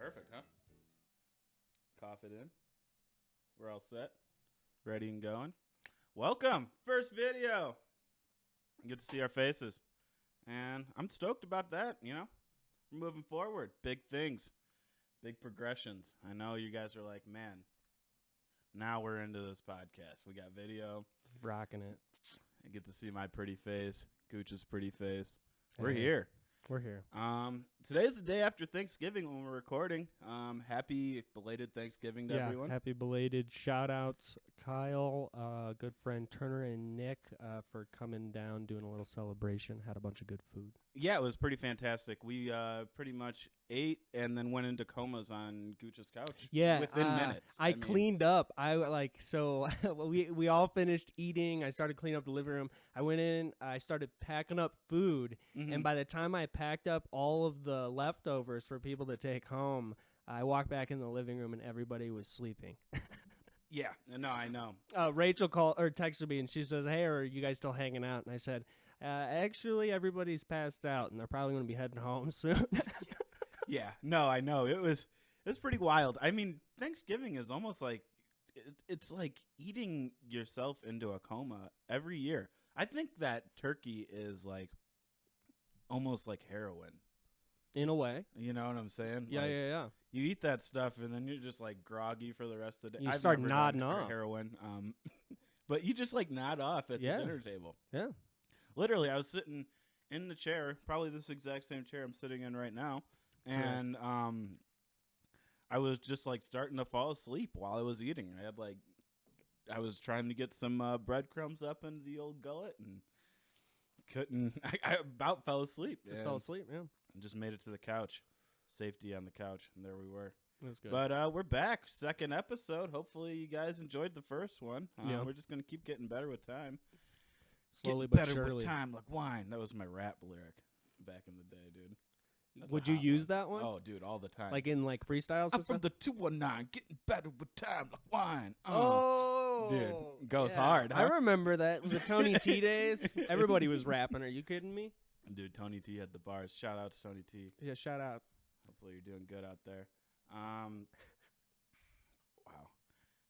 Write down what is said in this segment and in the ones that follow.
Perfect, huh? Cough it in. We're all set. Ready and going. Welcome. First video. Good to see our faces. And I'm stoked about that, you know. We're moving forward. Big things. Big progressions. I know you guys are like, man, now we're into this podcast. We got video. Rocking it. I get to see my pretty face. Gooch's pretty face. We're here. We're here. Today's the day after Thanksgiving when we're recording. Happy belated Thanksgiving to everyone. Happy belated shout outs, Kyle, good friend Turner and Nick for coming down, doing a little celebration. Had a bunch of good food. Yeah, it was pretty fantastic. We pretty much ate and then went into comas on Gooch's couch. Yeah, within minutes. I cleaned up. We all finished eating. I started cleaning up the living room. I went in. I started packing up food, and by the time I packed up all of the leftovers for people to take home, I walked back in the living room and everybody was sleeping. Yeah, no, I know. Rachel called or texted me and she says, "Hey, are you guys still hanging out?" And I said, "Actually, everybody's passed out and they're probably going to be heading home soon." Yeah, no, I know. It was pretty wild. I mean, Thanksgiving is almost like it's like eating yourself into a coma every year. I think that turkey is like almost like heroin. In a way. You know what I'm saying? Yeah, like, yeah. You eat that stuff and then you're just like groggy for the rest of the day. You I've start never nodding done off. Heroin. But you just like nod off at the dinner table. Yeah. Literally, I was sitting in the chair, probably this exact same chair I'm sitting in right now, and I was just like starting to fall asleep while I was eating. I was trying to get some breadcrumbs up into the old gullet and couldn't. I about fell asleep. Just fell asleep, yeah. And just made it to the couch. Safety on the couch, and there we were. That's good. But we're back. Second episode. Hopefully you guys enjoyed the first one. We're just going to keep getting better with time. Slowly Getting but better surely. with time like wine. That was my rap lyric back in the day, dude. Would you use that one? Oh, dude, all the time. Like in like freestyles I'm and from stuff? the 219, getting better with time like wine. Oh, dude, goes hard. Huh? I remember that. The Tony T days. Everybody was rapping. Are you kidding me? Dude, Tony T had the bars. Shout out to Tony T. Yeah, shout out. Hopefully you're doing good out there. Wow.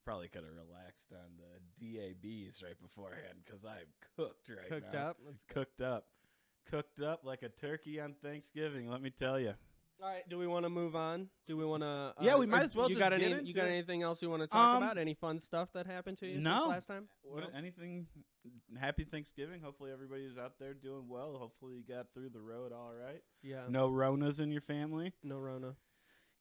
Probably could have relaxed on the DABs right beforehand because I'm cooked right now. Cooked up? Cooked up. Cooked up like a turkey on Thanksgiving, let me tell you. All right, do we want to move on? Do we want to? Yeah, we might as well you just got get any, into You got it. anything else you want to talk about? Any fun stuff that happened to you since last time? No. Anything? Happy Thanksgiving. Hopefully everybody's out there doing well. Hopefully you got through the road all right. Yeah. No Ronas in your family. No Rona.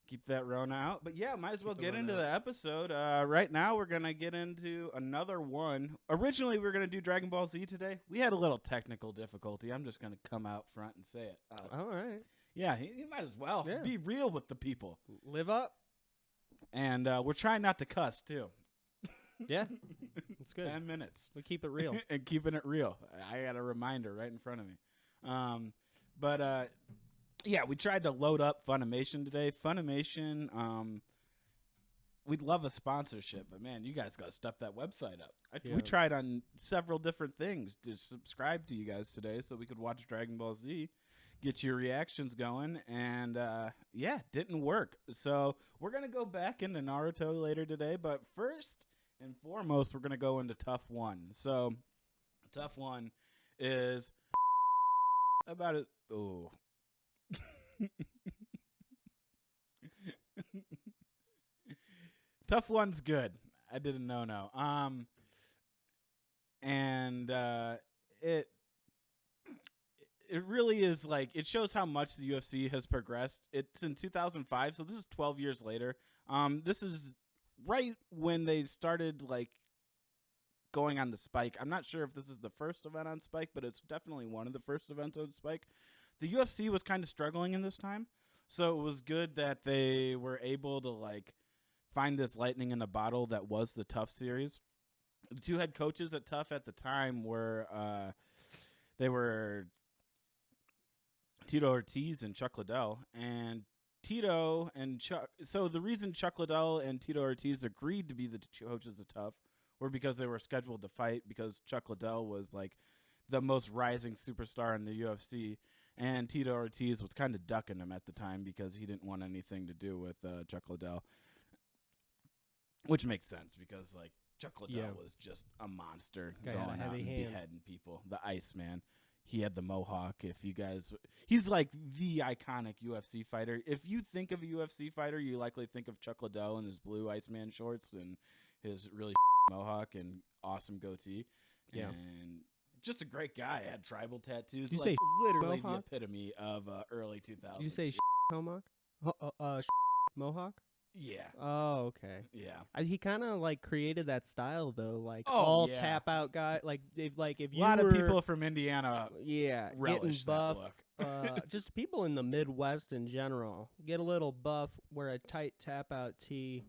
Keep that Rona out. But yeah, might as well get into the episode. Right now we're going to get into another one. Originally we were going to do Dragon Ball Z today. We had a little technical difficulty. I'm just going to come out front and say it. All right. Yeah, you might as well. Yeah. Be real with the people. Live up. And we're trying not to cuss, too. Yeah, it's good. 10 minutes. We keep it real. And keeping it real. I got a reminder right in front of me. Yeah, we tried to load up Funimation today. Funimation, we'd love a sponsorship, but man, you guys got to step that website up. We tried on several different things to subscribe to you guys today so we could watch Dragon Ball Z, get your reactions going, and yeah, didn't work. So we're going to go back into Naruto later today, but first and foremost, we're going to go into Tough One. So Tough One is about it. Oh. Tough one's good. I didn't know. No. And it really is like it shows how much the UFC has progressed. It's in 2005, so this is 12 years later. This is right when they started like going on the Spike. I'm not sure if this is the first event on Spike, but it's definitely one of the first events on Spike. The UFC was kind of struggling in this time, so it was good that they were able to like find this lightning in a bottle that was the Tough series. The two head coaches at Tough at the time were they were Tito Ortiz and Chuck Liddell, and Tito and Chuck. So the reason Chuck Liddell and Tito Ortiz agreed to be the coaches of Tough were because they were scheduled to fight, because Chuck Liddell was like the most rising superstar in the UFC, and Tito Ortiz was kind of ducking him at the time because he didn't want anything to do with Chuck Liddell, which makes sense because like Chuck Liddell was just a monster going out and beheading people. The Iceman. He had the mohawk. If you guys, he's like the iconic UFC fighter. If you think of a UFC fighter, you likely think of Chuck Liddell and his blue Iceman shorts and his really mohawk and awesome goatee. Yeah. And just a great guy. Had tribal tattoos. Did you like say literally mohawk? The epitome of early 2000s. Did you say mohawk? Mohawk? Yeah. Oh, okay. Yeah. He kind of like created that style though, like all tap out guy. Like if a you lot of people from Indiana, getting relish buff. that look. Just people in the Midwest in general get a little buff, wear a tight tap out tee,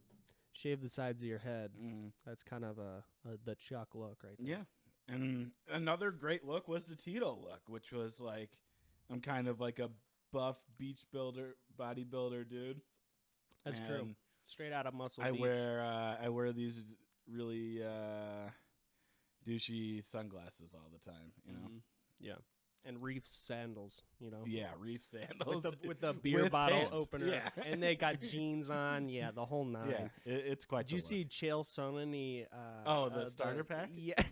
shave the sides of your head. That's kind of the Chuck look right there. Yeah. And another great look was the Tito look, which was like I'm kind of like a buff beach builder, bodybuilder dude. That's true. Straight out of Muscle I Beach. I wear these really douchey sunglasses all the time, you know. Yeah. And reef sandals, you know. Yeah, reef sandals with the beer with bottle pants. opener. Yeah. And they got jeans on. Yeah, the whole nine. Yeah, it's quite. Did you see Chael Sonnen? The starter pack? Yeah.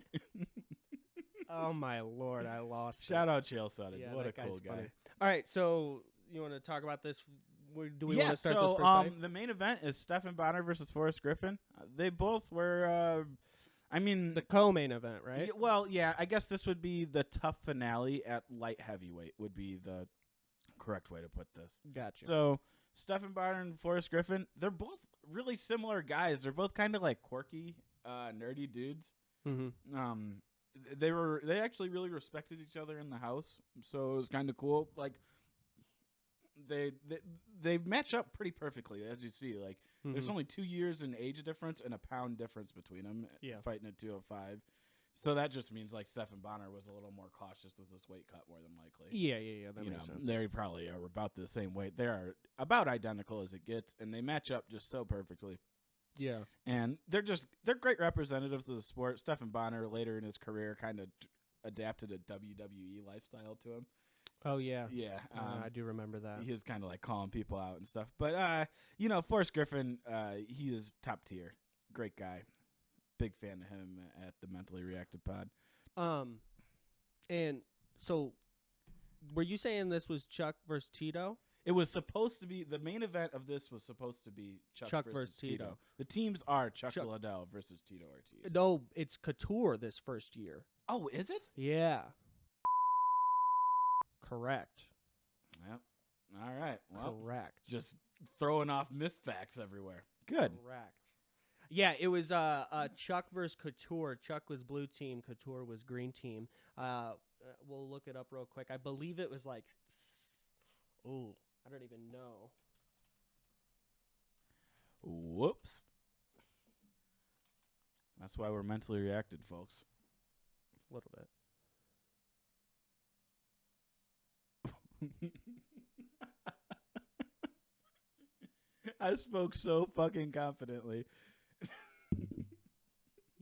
Oh my Lord, I lost. Shout out Chael Sonnen. Yeah, what a cool guy. Funny. All right, so you want to talk about this? Do we want to start this first fight? The main event is Stephan Bonner versus Forrest Griffin. They both were. I mean, the co-main event, right? I guess this would be the Tough finale at light heavyweight would be the correct way to put this. Gotcha. So Stephan Bonner and Forrest Griffin, they're both really similar guys. They're both kind of like quirky, nerdy dudes. Mm-hmm. They actually really respected each other in the house, so it was kind of cool. Like they match up pretty perfectly, as you see. Like there's only 2 years in age difference and a pound difference between them. Yeah. Fighting at 205. So that just means like Stephan Bonner was a little more cautious with this weight cut, more than likely. Yeah. That makes sense. They probably are about the same weight. They are about identical as it gets, and they match up just so perfectly. Yeah. And they're great representatives of the sport. Stephan Bonner later in his career kind of adapted a WWE lifestyle to him. Oh, yeah. Yeah. I do remember that. He was kind of like calling people out and stuff. But, Forrest Griffin, he is top tier. Great guy. Big fan of him at the Mentally Reactive Pod. And so were you saying this was Chuck versus Tito? It was supposed to be, the main event of this was supposed to be Chuck versus Tito. The teams are Chuck Liddell versus Tito Ortiz. No, it's Couture this first year. Oh, is it? Yeah. Correct. Yep. All right. Well, correct. Just throwing off misfacts everywhere. Good. Correct. Yeah, it was Chuck versus Couture. Chuck was blue team. Couture was green team. We'll look it up real quick. I believe it was like, I don't even know. Whoops. That's why we're mentally reacted, folks. A little bit. I spoke so fucking confidently.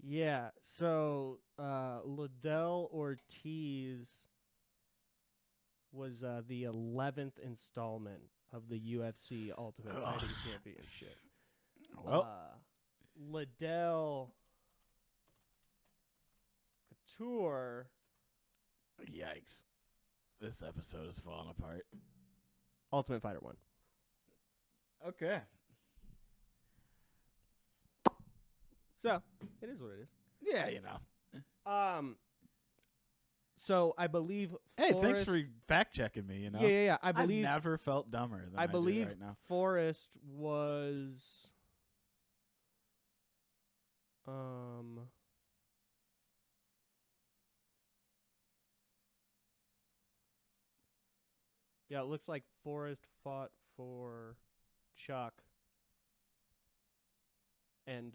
Yeah, so Liddell Ortiz was the 11th installment of the UFC Ultimate Fighting Championship. Well, Liddell Couture. Yikes. This episode is falling apart. Ultimate Fighter 1. Okay. So it is what it is. Yeah, you know. So I believe. Hey, Forrest, thanks for fact checking me. You know. Yeah. I believe. I've never felt dumber than I do believe right now. Forrest was. Yeah, it looks like Forrest fought for Chuck, and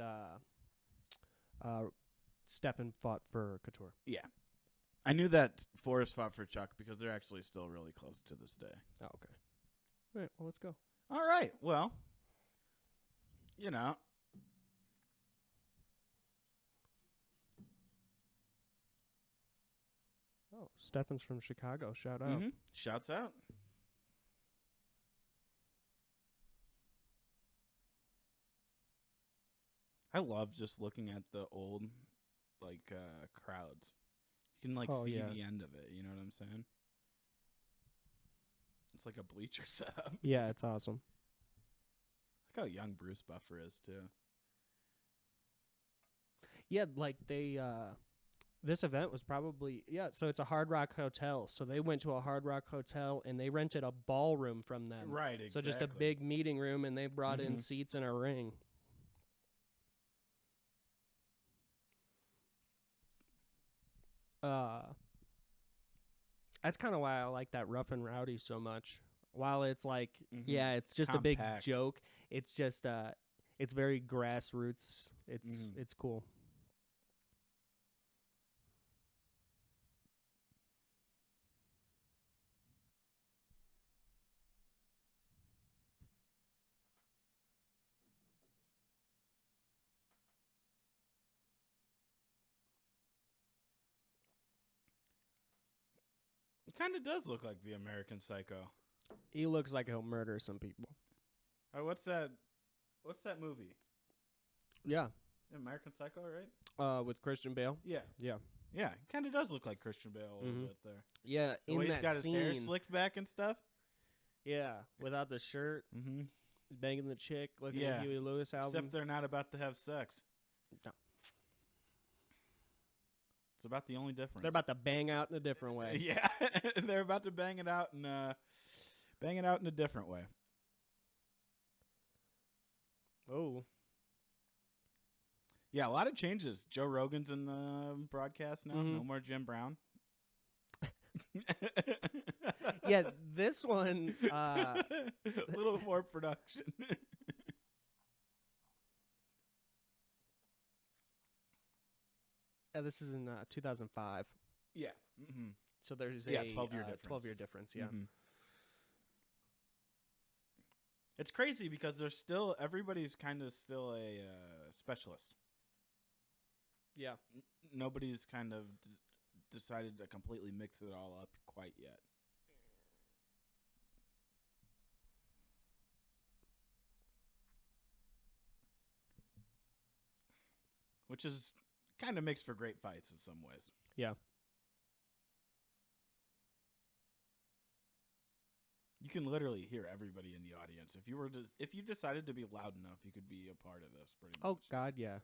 Stephan fought for Couture. Yeah. I knew that Forrest fought for Chuck because they're actually still really close to this day. Oh, okay. All right, well, let's go. All right. Well, you know. Oh, Stephan's from Chicago. Shout out. Mm-hmm. Shouts out. I love just looking at the old, like, crowds. You can, like, see the end of it. You know what I'm saying? It's like a bleacher setup. Yeah, it's awesome. Look how young Bruce Buffer is, too. Yeah, like they, this event was probably, so it's a Hard Rock Hotel. So they went to a Hard Rock Hotel and they rented a ballroom from them. Right, exactly. So just a big meeting room, and they brought in seats and a ring. That's kind of why I like that Rough and Rowdy so much. While it's like, it's just compact. A big joke. It's just, it's very grassroots. It's cool. Kind of does look like the American Psycho. He looks like he'll murder some people. What's that movie? Yeah. American Psycho, right? With Christian Bale? Yeah. Yeah. Yeah, it kind of does look like Christian Bale a little bit there. Yeah, the way he's got his hair slicked back and stuff. Yeah, without the shirt. Banging the chick, looking at Huey Lewis album. Except they're not about to have sex. No. It's about the only difference. They're about to bang out in a different way. Yeah, they're about to bang it out in a different way. Oh. Yeah, a lot of changes. Joe Rogan's in the broadcast now. No more Jim Brown. Yeah, this one a little more production. This is in 2005. Yeah. So there's a 12-year difference. 12-year difference, yeah. It's crazy because everybody's kind of still a specialist. Yeah. Nobody's kind of decided to completely mix it all up quite yet. Which is kind of makes for great fights in some ways. Yeah. You can literally hear everybody in the audience. If you decided to be loud enough, you could be a part of this pretty much. Oh God, yeah.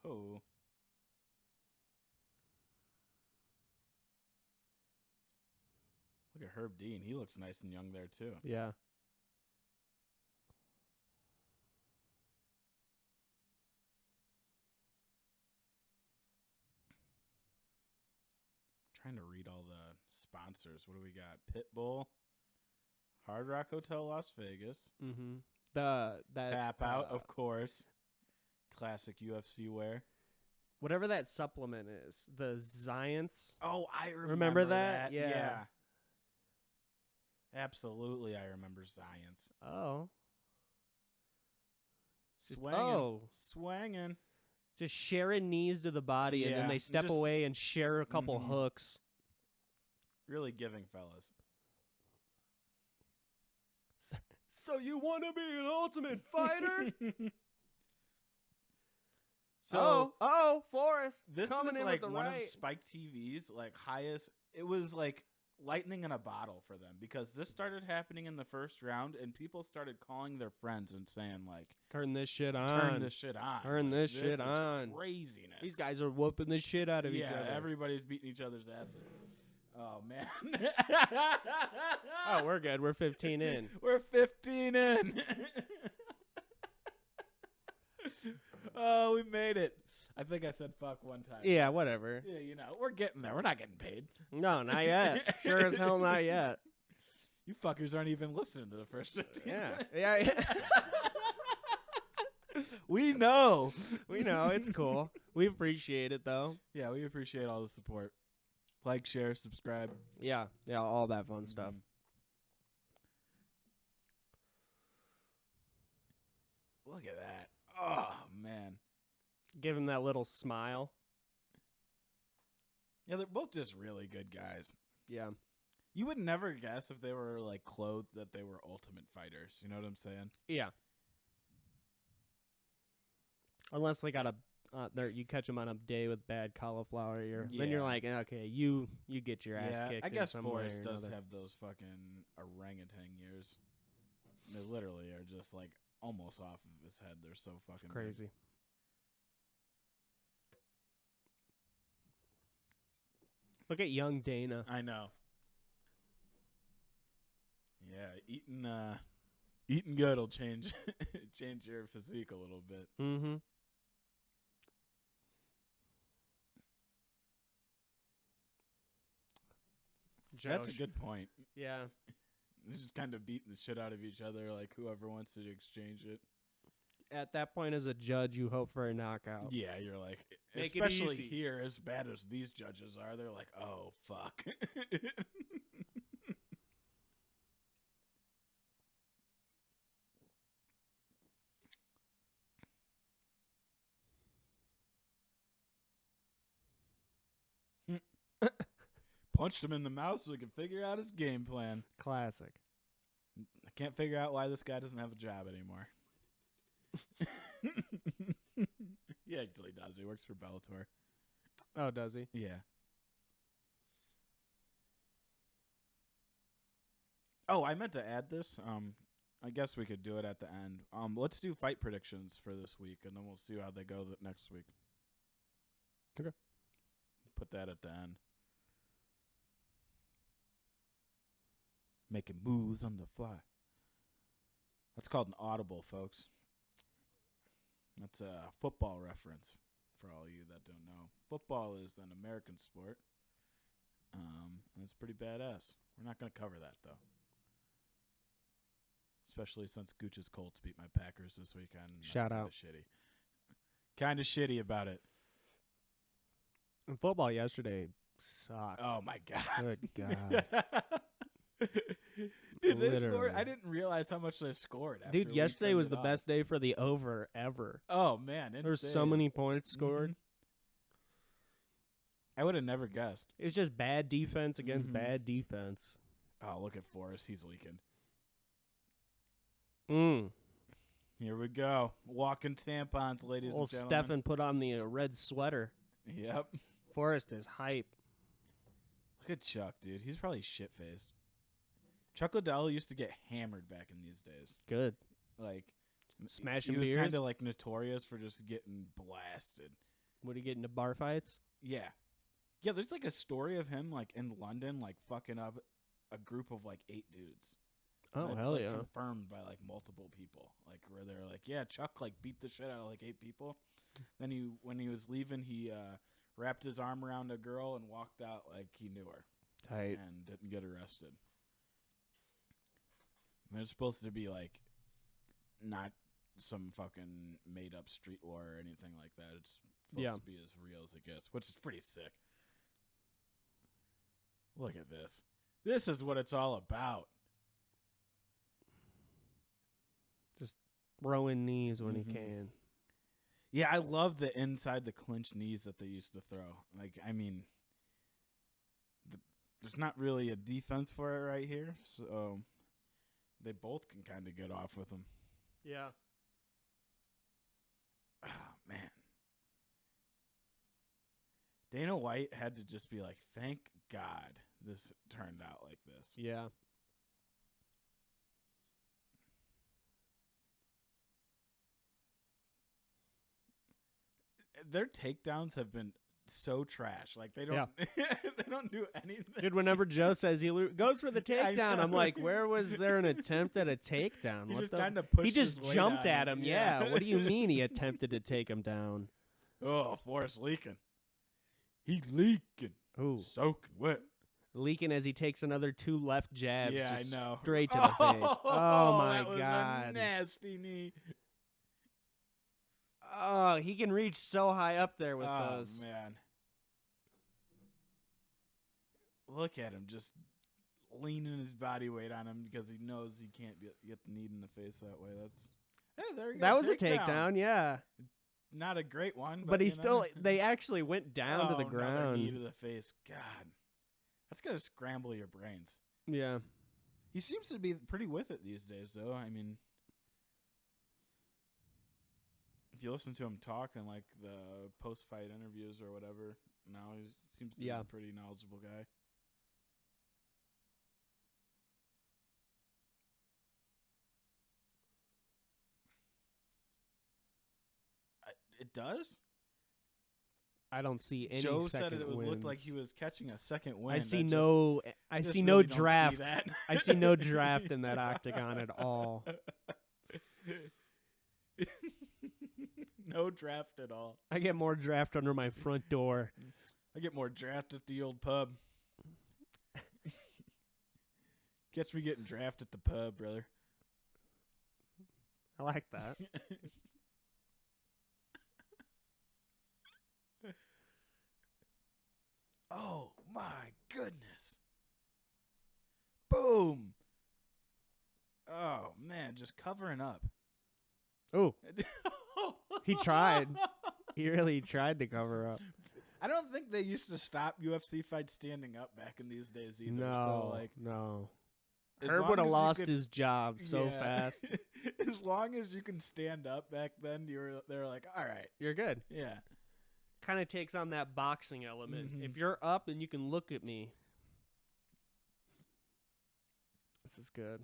Oh. Look at Herb Dean. He looks nice and young there, too. Yeah. Trying to read all the sponsors. What do we got? Pitbull, Hard Rock Hotel Las Vegas. That Tap Out, of course. Classic UFC wear. Whatever that supplement is, the Zions. Oh, I remember that? Yeah. Absolutely, I remember Zions. Oh. Swanging. Just sharing knees to the body, and then they step away and share a couple hooks. Really giving, fellas. So you want to be an ultimate fighter? Forrest. This coming was in like with the one right. of Spike TV's like highest. It was like lightning in a bottle for them because this started happening in the first round and people started calling their friends and saying like, turn this shit on. turn this shit on. Turn like, this shit on. Craziness. These guys are whooping the shit out of each other. Yeah, everybody's beating each other's asses. Oh, man. Oh, we're good. We're 15 in. We're 15 in. Oh, we made it. I think I said fuck one time. Yeah, whatever. Yeah, you know, we're getting there. We're not getting paid. No, not yet. Sure as hell not yet. You fuckers aren't even listening to the first 15 minutes. Yeah. We know. We know. It's cool. We appreciate it, though. Yeah, we appreciate all the support. Like, share, subscribe. Yeah, all that fun stuff. Look at that. Oh, man. Give him that little smile. Yeah, they're both just really good guys. Yeah. You would never guess if they were, like, clothed that they were ultimate fighters. You know what I'm saying? Yeah. Unless they got you catch them on a day with bad cauliflower ear. Then you're like, okay, you get your ass kicked. I guess in some Forrest way or does another. have those fucking orangutan ears. They literally are just, like, almost off of his head. They're so fucking crazy. big. Look at young Dana. I know. Yeah, eating good will change your physique a little bit. Mm-hmm. That's a good point. Yeah. They're just kind of beating the shit out of each other, like whoever wants to exchange it. At that point, as a judge, you hope for a knockout. Yeah, you're like, Make it especially easy. here, as bad as these judges are, they're like, oh, fuck. Punched him in the mouth so he could figure out his game plan. Classic. I can't figure out why this guy doesn't have a job anymore. He actually does. He works for Bellator. Oh, does he? Yeah. Oh, I meant to add this. I guess we could do it at the end. Let's do fight predictions for this week, and then we'll see how they go next week. Okay. Put that at the end. Making moves on the fly. That's called an audible, folks. That's a football reference for all you that don't know. Football is an American sport, and it's pretty badass. We're not going to cover that, though. Especially since Gooch's Colts beat my Packers this weekend. Shout out. Shitty. Kind of shitty about it. And football yesterday sucked. Oh, my God. Good God. Dude, they scored. Literally. I didn't realize how much they scored. After Dude, we yesterday turned was it the off. best day for the over ever. Oh, man. There's so insane. many points scored. I would have never guessed. It was just bad defense against Mhm. bad defense. Oh, look at Forrest. He's leaking. Here we go. Walking tampons, ladies Old and gentlemen. Stephan put on the red sweater. Yep. Forrest is hype. Look at Chuck, dude. He's probably shit-faced. Chuck Liddell used to get hammered back in these days. Good. Like, Smashing he was beers? kind of like notorious for just getting blasted. Would he get into bar fights? Yeah. Yeah, there's like a story of him like in London like fucking up a group of like 8 dudes. Oh, That's, hell like, yeah. confirmed by like multiple people. Like where they're like, yeah, Chuck like beat the shit out of like 8 people. Then when he was leaving, he wrapped his arm around a girl and walked out like he knew her. Tight. And didn't get arrested. And it's supposed to be like not some fucking made up street lore or anything like that. It's supposed to be as real as it gets, which is pretty sick. Look at this. This is what it's all about. Just throwing knees when Mhm. he can. Yeah, I love the inside the clinch knees that they used to throw. Like, I mean, there's not really a defense for it right here, so they both can kind of get off with them. Yeah. Oh, man. Dana White had to just be like, thank God this turned out like this. Yeah. Their takedowns have been so trash. Like they don't they don't do anything. Dude, whenever Joe says he goes for the takedown, I'm like, where was there an attempt at a takedown? He What just the? kind of pushed He just his weight jumped on at him. Yeah. What do you mean he attempted to take him down? Oh, Forrest leaking. He leaking. Ooh, Soaking wet. leaking as he takes another 2 left jabs. Yeah, I just know. Straight to the face. Oh my that was god. a nasty knee. Oh, he can reach so high up there with those. Oh man. Look at him just leaning his body weight on him because he knows he can't get the knee in the face that way. There you go. That was a takedown, yeah. Not a great one, But he still, they actually went down to the another ground. knee to the face. God, that's gonna scramble your brains. Yeah. He seems to be pretty with it these days, though. I mean, if you listen to him talk in like the post-fight interviews or whatever, now he seems to be a pretty knowledgeable guy. It does? I don't see any Joe second said it wins. looked like he was catching a second win. I see just no really draft. Don't see that. I see no draft in that octagon at all. No draft at all. I get more draft under my front door. I get more draft at the old pub. Catch me getting draft at the pub, brother. I like that. Oh my goodness. Boom. Oh man, just covering up. Oh. He tried. He really tried to cover up. I don't think they used to stop UFC fights standing up back in these days either. No, so, like, no. as Herb long would have as you lost could- his job so fast. As long as you can stand up back then, they're like, all right, You're good. yeah. Kind of takes on that boxing element. Mhm. If you're up and you can look at me. This is good.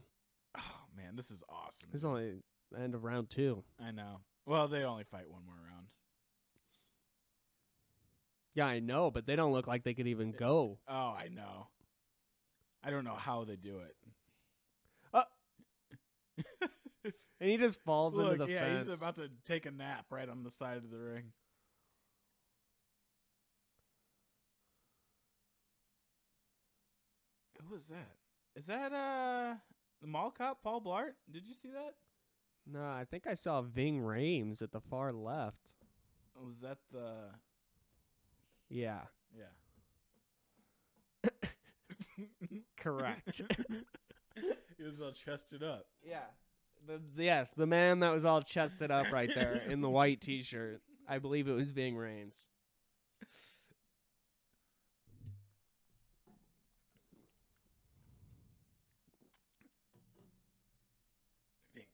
Oh man, this is awesome. This is only the end of round 2. I know. Well, they only fight one more round. Yeah, I know, but they don't look like they could even go. Oh, I know. I don't know how they do it. And he just falls Look, into the fence. he's about to take a nap right on the side of the ring. Who was that? Is that the mall cop, Paul Blart? Did you see that? No, I think I saw Ving Rhames at the far left. Was that the... Yeah. Yeah. Correct. He was all chested up. Yeah. Yes, the man that was all chested up right there in the white T-shirt. I believe it was Ving Rhames. Ving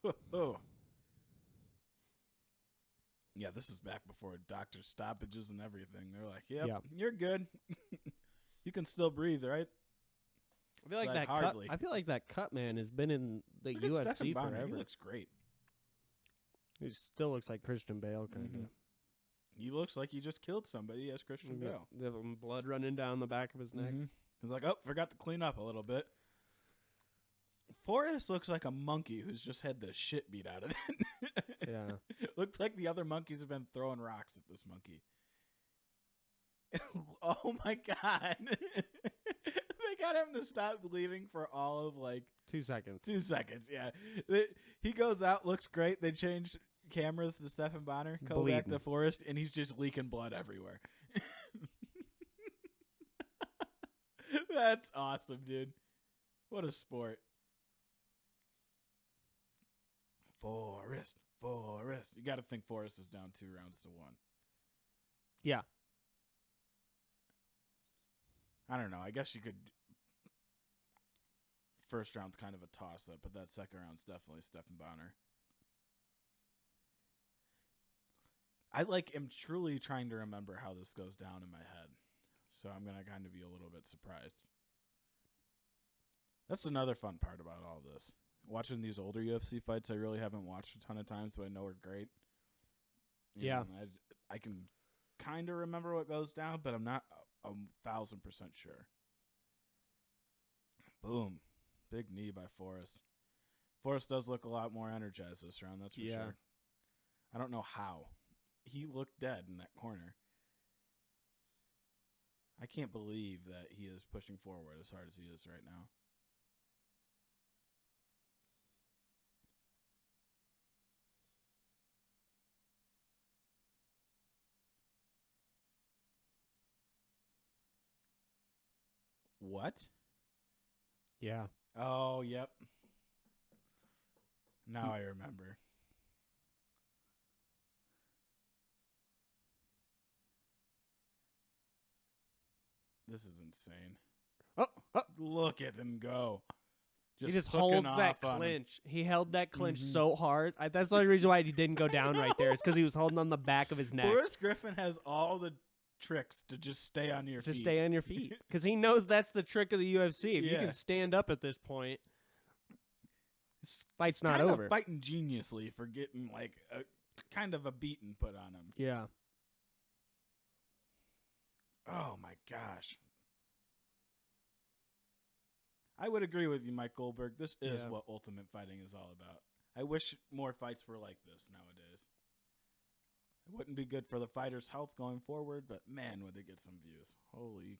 Rhames. Oh. Yeah, this is back before doctor stoppages and everything. They're like, yep. You're good. You can still breathe, right? I feel like It's like that cut. hardly. I feel like that cut man has been in the Look at UFC Stephan Bonner. forever. He looks great. He still looks like Christian Bale, kind of. He looks like he just killed somebody as Christian Bale. The blood running down the back of his neck. He's like, oh, forgot to clean up a little bit. Forrest looks like a monkey who's just had the shit beat out of it. Yeah. Looks like the other monkeys have been throwing rocks at this monkey. Oh my god. They got him to stop bleeding for all of like 2 seconds. 2 seconds, yeah. He goes out, looks great. They change cameras to Stephan Bonner, go back to Forrest, and he's just leaking blood everywhere. That's awesome, dude. What a sport. Forrest. You got to think Forrest is down 2 rounds to 1. Yeah. I don't know. I guess you could. First round's kind of a toss-up, but that second round's definitely Stephan Bonner. I am truly trying to remember how this goes down in my head. So I'm going to kind of be a little bit surprised. That's another fun part about all this. Watching these older UFC fights, I really haven't watched a ton of times, but I know are great. Yeah. I can kind of remember what goes down, but I'm not 1,000% sure. Boom. Big knee by Forrest. Forrest does look a lot more energized this round, that's for sure. I don't know how. He looked dead in that corner. I can't believe that he is pushing forward as hard as he is right now. What? Yeah. Oh, yep. Now I remember. This is insane. Oh, look at him go. He just holds that clinch. He held that clinch so hard. That's the only reason why he didn't go down right there is because he was holding on the back of his neck. Boris Griffin has all the tricks to just stay on your feet. To stay on your feet. Because he knows that's the trick of the UFC. If you can stand up at this point, fight's not over. Kind of fighting geniusly for getting kind of a beating put on him. Yeah. Oh, my gosh. I would agree with you, Mike Goldberg. This is what Ultimate Fighting is all about. I wish more fights were like this nowadays. It wouldn't be good for the fighters' health going forward, but man, would they get some views. Holy.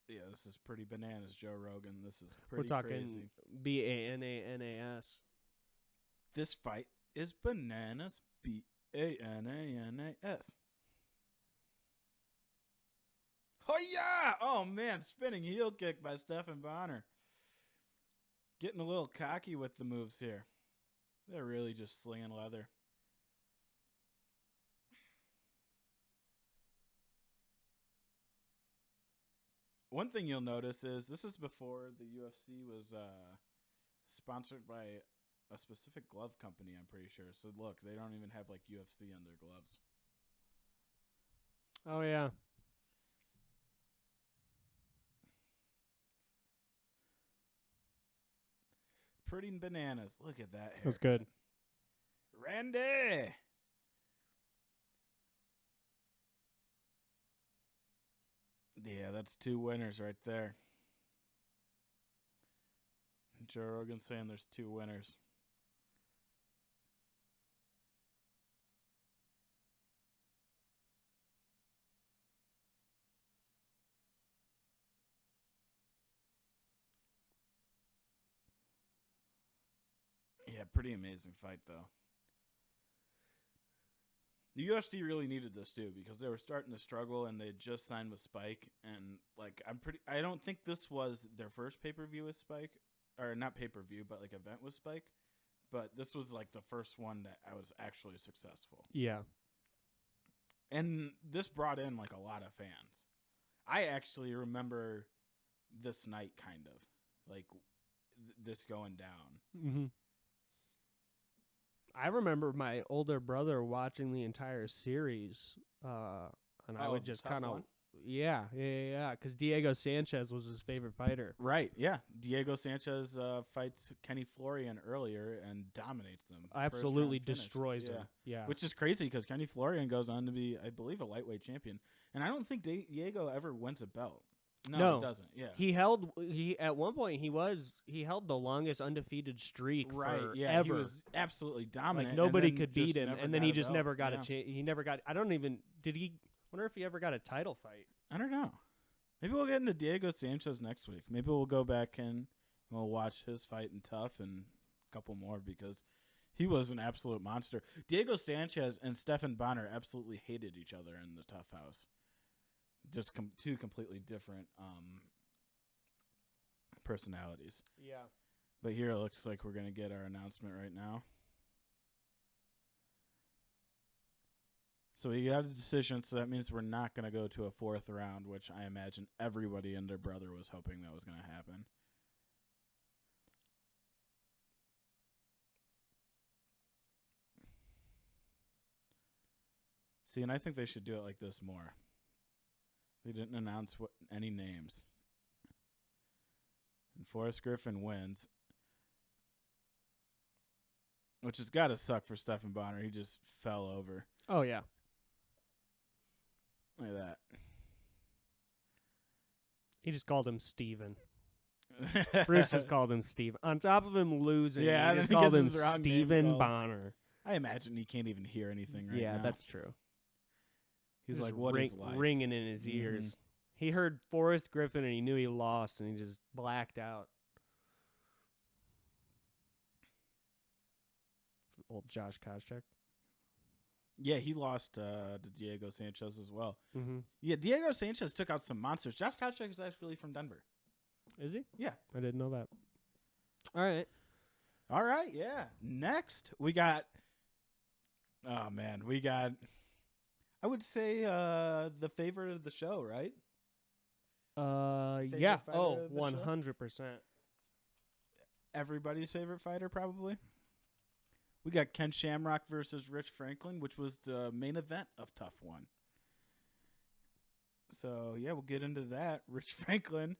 Yeah, this is pretty bananas, Joe Rogan. This is pretty crazy. We're talking BANANAS. This fight is bananas. BANANAS. Oh, yeah! Oh, man, spinning heel kick by Stephan Bonner. Getting a little cocky with the moves here. They're really just slinging leather. One thing you'll notice is this is before the UFC was sponsored by a specific glove company, I'm pretty sure. So, look, they don't even have, UFC on their gloves. Oh, yeah. Pretty bananas. Look at that hair. That's good. Randy! Yeah, that's 2 winners right there. Joe Rogan saying there's 2 winners. Yeah, pretty amazing fight, though. The UFC really needed this, too, because they were starting to struggle, and they had just signed with Spike. And, I don't think this was their first pay-per-view with Spike. Or not pay-per-view, but, event with Spike. But this was, the first one that I was actually successful. Yeah. And this brought in, a lot of fans. I actually remember this night, kind of. This going down. Mm-hmm. I remember my older brother watching the entire series, and I would just kind of, yeah, because Diego Sanchez was his favorite fighter. Right, yeah. Diego Sanchez fights Kenny Florian earlier and dominates him. Absolutely destroys him. Yeah, which is crazy because Kenny Florian goes on to be, I believe, a lightweight champion, and I don't think Diego ever wins a belt. No, he doesn't. Yeah, at one point he held the longest undefeated streak forever. Yeah, he was absolutely dominant. Nobody could beat him, and then he just never got a chance. He never got. I don't even. Did he? Wonder if he ever got a title fight. I don't know. Maybe we'll get into Diego Sanchez next week. Maybe we'll go back and we'll watch his fight in Tough and a couple more because he was an absolute monster. Diego Sanchez and Stephan Bonner absolutely hated each other in the Tough House. Just 2 completely different personalities. Yeah. But here it looks like we're going to get our announcement right now. So we got a decision, so that means we're not going to go to a 4th round, which I imagine everybody and their brother was hoping that was going to happen. See, and I think they should do it like this more. They didn't announce any names. And Forrest Griffin wins. Which has got to suck for Stephan Bonner. He just fell over. Oh, yeah. Look at that. He just called him Steven. Bruce just called him Steven. On top of him losing, he just called him Stephan Bonner. I imagine he can't even hear anything right now. Yeah, that's true. He's like, what is life? Ringing in his ears. He heard Forrest Griffin and he knew he lost and he just blacked out. Old Josh Koscheck. Yeah, he lost to Diego Sanchez as well. Mm-hmm. Yeah, Diego Sanchez took out some monsters. Josh Koscheck is actually from Denver. Is he? Yeah. I didn't know that. All right, yeah. Next, we got... Oh, man. We got... I would say the favorite of the show, right? Yeah. Oh, 100%. Everybody's favorite fighter, probably. We got Ken Shamrock versus Rich Franklin, which was the main event of Tough One. So, yeah, we'll get into that. Rich Franklin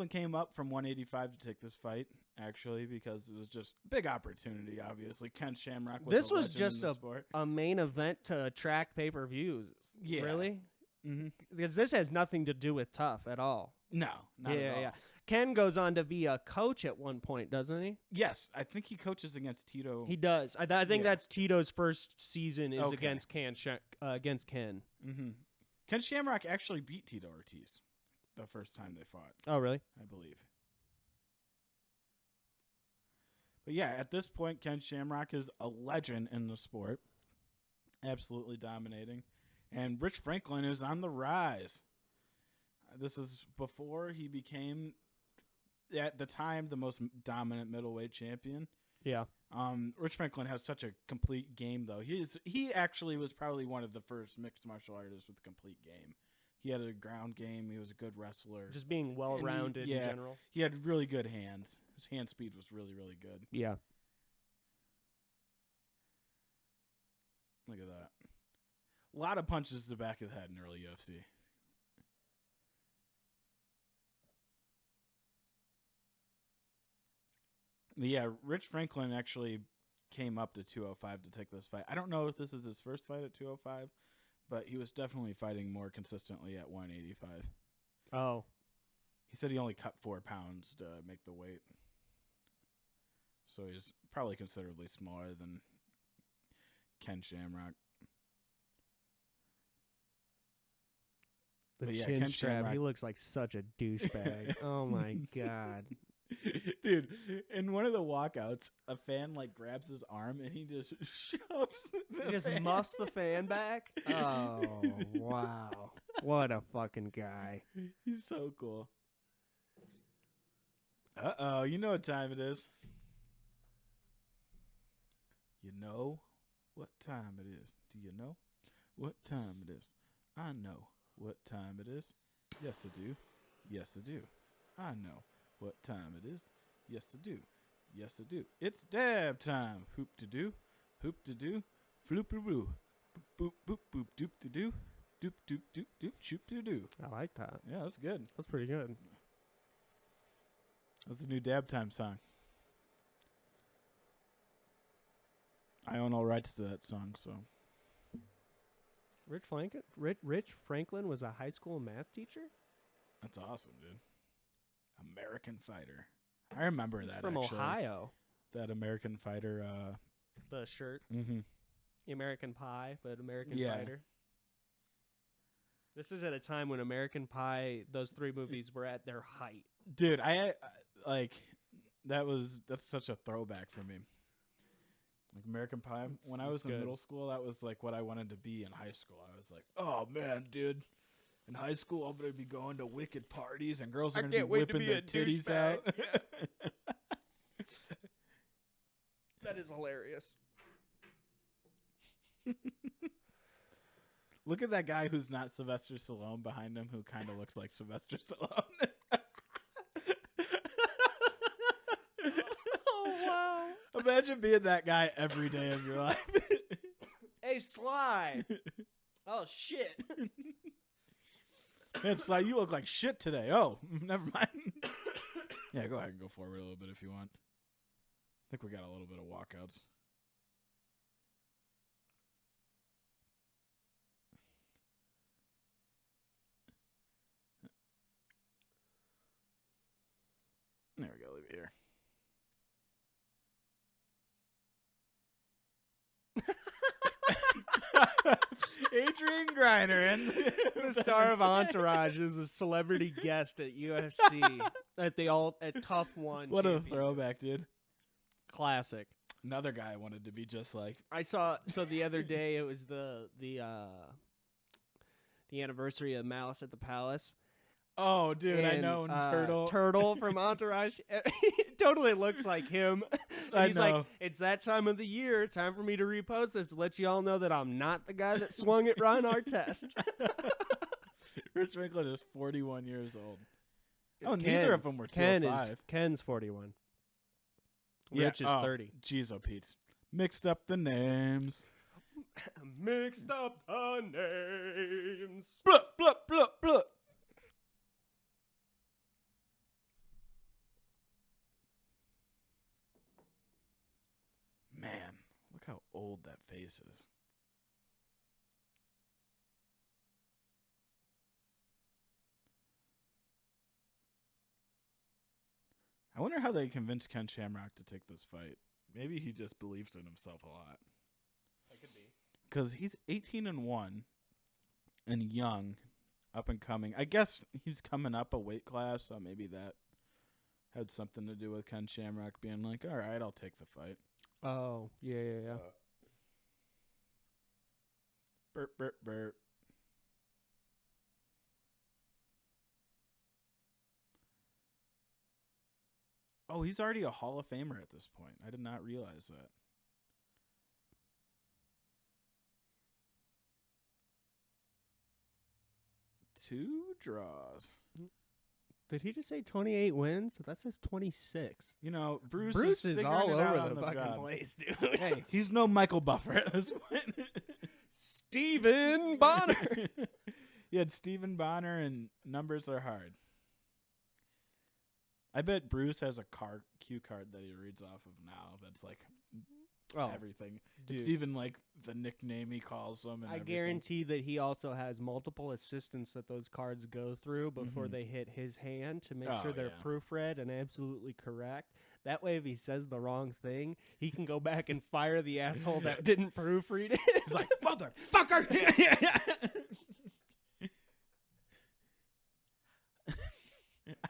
came up from 185 to take this fight, actually, because it was just big opportunity, obviously. Ken Shamrock was This a was legend just in the sport. a main event to attract pay-per-views. Yeah. Really? Mm-hmm. Because this has nothing to do with Tough at all. No, not at all. Yeah. Ken goes on to be a coach at one point, doesn't he? Yes, I think he coaches against Tito. He does. I think that's Tito's first season is against Ken. Mm-hmm. Ken Shamrock actually beat Tito Ortiz the first time they fought. Oh, really? I believe. But yeah, at this point, Ken Shamrock is a legend in the sport. Absolutely dominating. And Rich Franklin is on the rise. This is before he became, at the time, the most dominant middleweight champion. Yeah. Rich Franklin has such a complete game, though. He actually was probably one of the first mixed martial artists with a complete game. He had a ground game. He was a good wrestler. Just being well-rounded in general. He had really good hands. His hand speed was really, really good. Yeah. Look at that. A lot of punches to the back of the head in early UFC. But yeah, Rich Franklin actually came up to 205 to take this fight. I don't know if this is his first fight at 205, but he was definitely fighting more consistently at 185. Oh. He said he only cut 4 pounds to make the weight. So he's probably considerably smaller than Ken Shamrock. The yeah, chin Ken strap, Shamrock. he looks like such a douchebag. Oh, my God. Dude, in one of the walkouts, a fan grabs his arm and he just shoves He just muffs the fan back? Oh, wow. What a fucking guy. He's so cool. Uh-oh, you know what time it is. You know what time it is. Do you know what time it is? I know what time it is. Yes, I do. Yes, I do. I know what time it is. Yes, I do. Yes, I do. It's dab time. Hoop-to-do. Hoop-to-do. Floop-a-roo. Boop, boop, boop, doop-to-do. Doop, doop, doop, doop, shoop-to-do. I like that. Yeah, that's good. That's pretty good. That's the new dab time song. I own all rights to that song, so. Rich Franklin was a high school math teacher? That's awesome, dude. American Fighter. I remember that, from actually. Ohio. That American Fighter. The shirt. Mm-hmm. The American Pie, but American Yeah. Fighter. This is at a time when American Pie, those 3 movies were at their height. Dude, that's such a throwback for me. American Pie. When I was in middle school, that was what I wanted to be in high school. I was like, oh man, dude. In high school, I'm going to be going to wicked parties and girls are going to be whipping their titties out. That is hilarious. Look at that guy who's not Sylvester Stallone behind him who kind of looks like Sylvester Stallone. Oh, wow. Imagine being that guy every day of your life. Sly. Oh, shit. It's like, you look like shit today. Oh, never mind. Yeah, go ahead and go forward a little bit if you want. I think we got a little bit of walkouts. There we go. Leave it here. Adrian Griner and The star of Entourage is a celebrity guest at UFC at Tough One. What a throwback, dude. Classic. Another guy I wanted to be just like. I saw the other day it was the anniversary of Malice at the Palace. Oh, dude, I know. Turtle from Entourage. It totally looks like him. He's like, it's that time of the year. Time for me to repost this to let you all know that I'm not the guy that swung at Ron Artest. Rich Franklin is 41 years old. Neither of them were 205. Ken's 41. Rich is 30. Jeez, oh, Pete. Mixed up the names. Mixed up the names. Blah, blah, blah, blah. Man, look how old that face is. I wonder how they convinced Ken Shamrock to take this fight. Maybe he just believes in himself a lot. That could be. Because he's 18-1 and young, up and coming. I guess he's coming up a weight class, so maybe that had something to do with Ken Shamrock being like, all right, I'll take the fight. Oh, yeah. Burp, burp, burp. Oh, he's already a Hall of Famer at this point. I did not realize that. Two draws. Did he just say 28 wins? That says 26. You know, Bruce is all over the fucking place, dude. Hey, he's no Michael Buffer at this point. Stephen Bonner. You had Stephen Bonner, and numbers are hard. I bet Bruce has a cue card that he reads off of now that's like everything. Dude. It's even like the nickname he calls them. And I guarantee that he also has multiple assistants that those cards go through before they hit his hand to make sure they're proofread and absolutely correct. That way, if he says the wrong thing, he can go back and fire the asshole that didn't proofread it. He's like, motherfucker!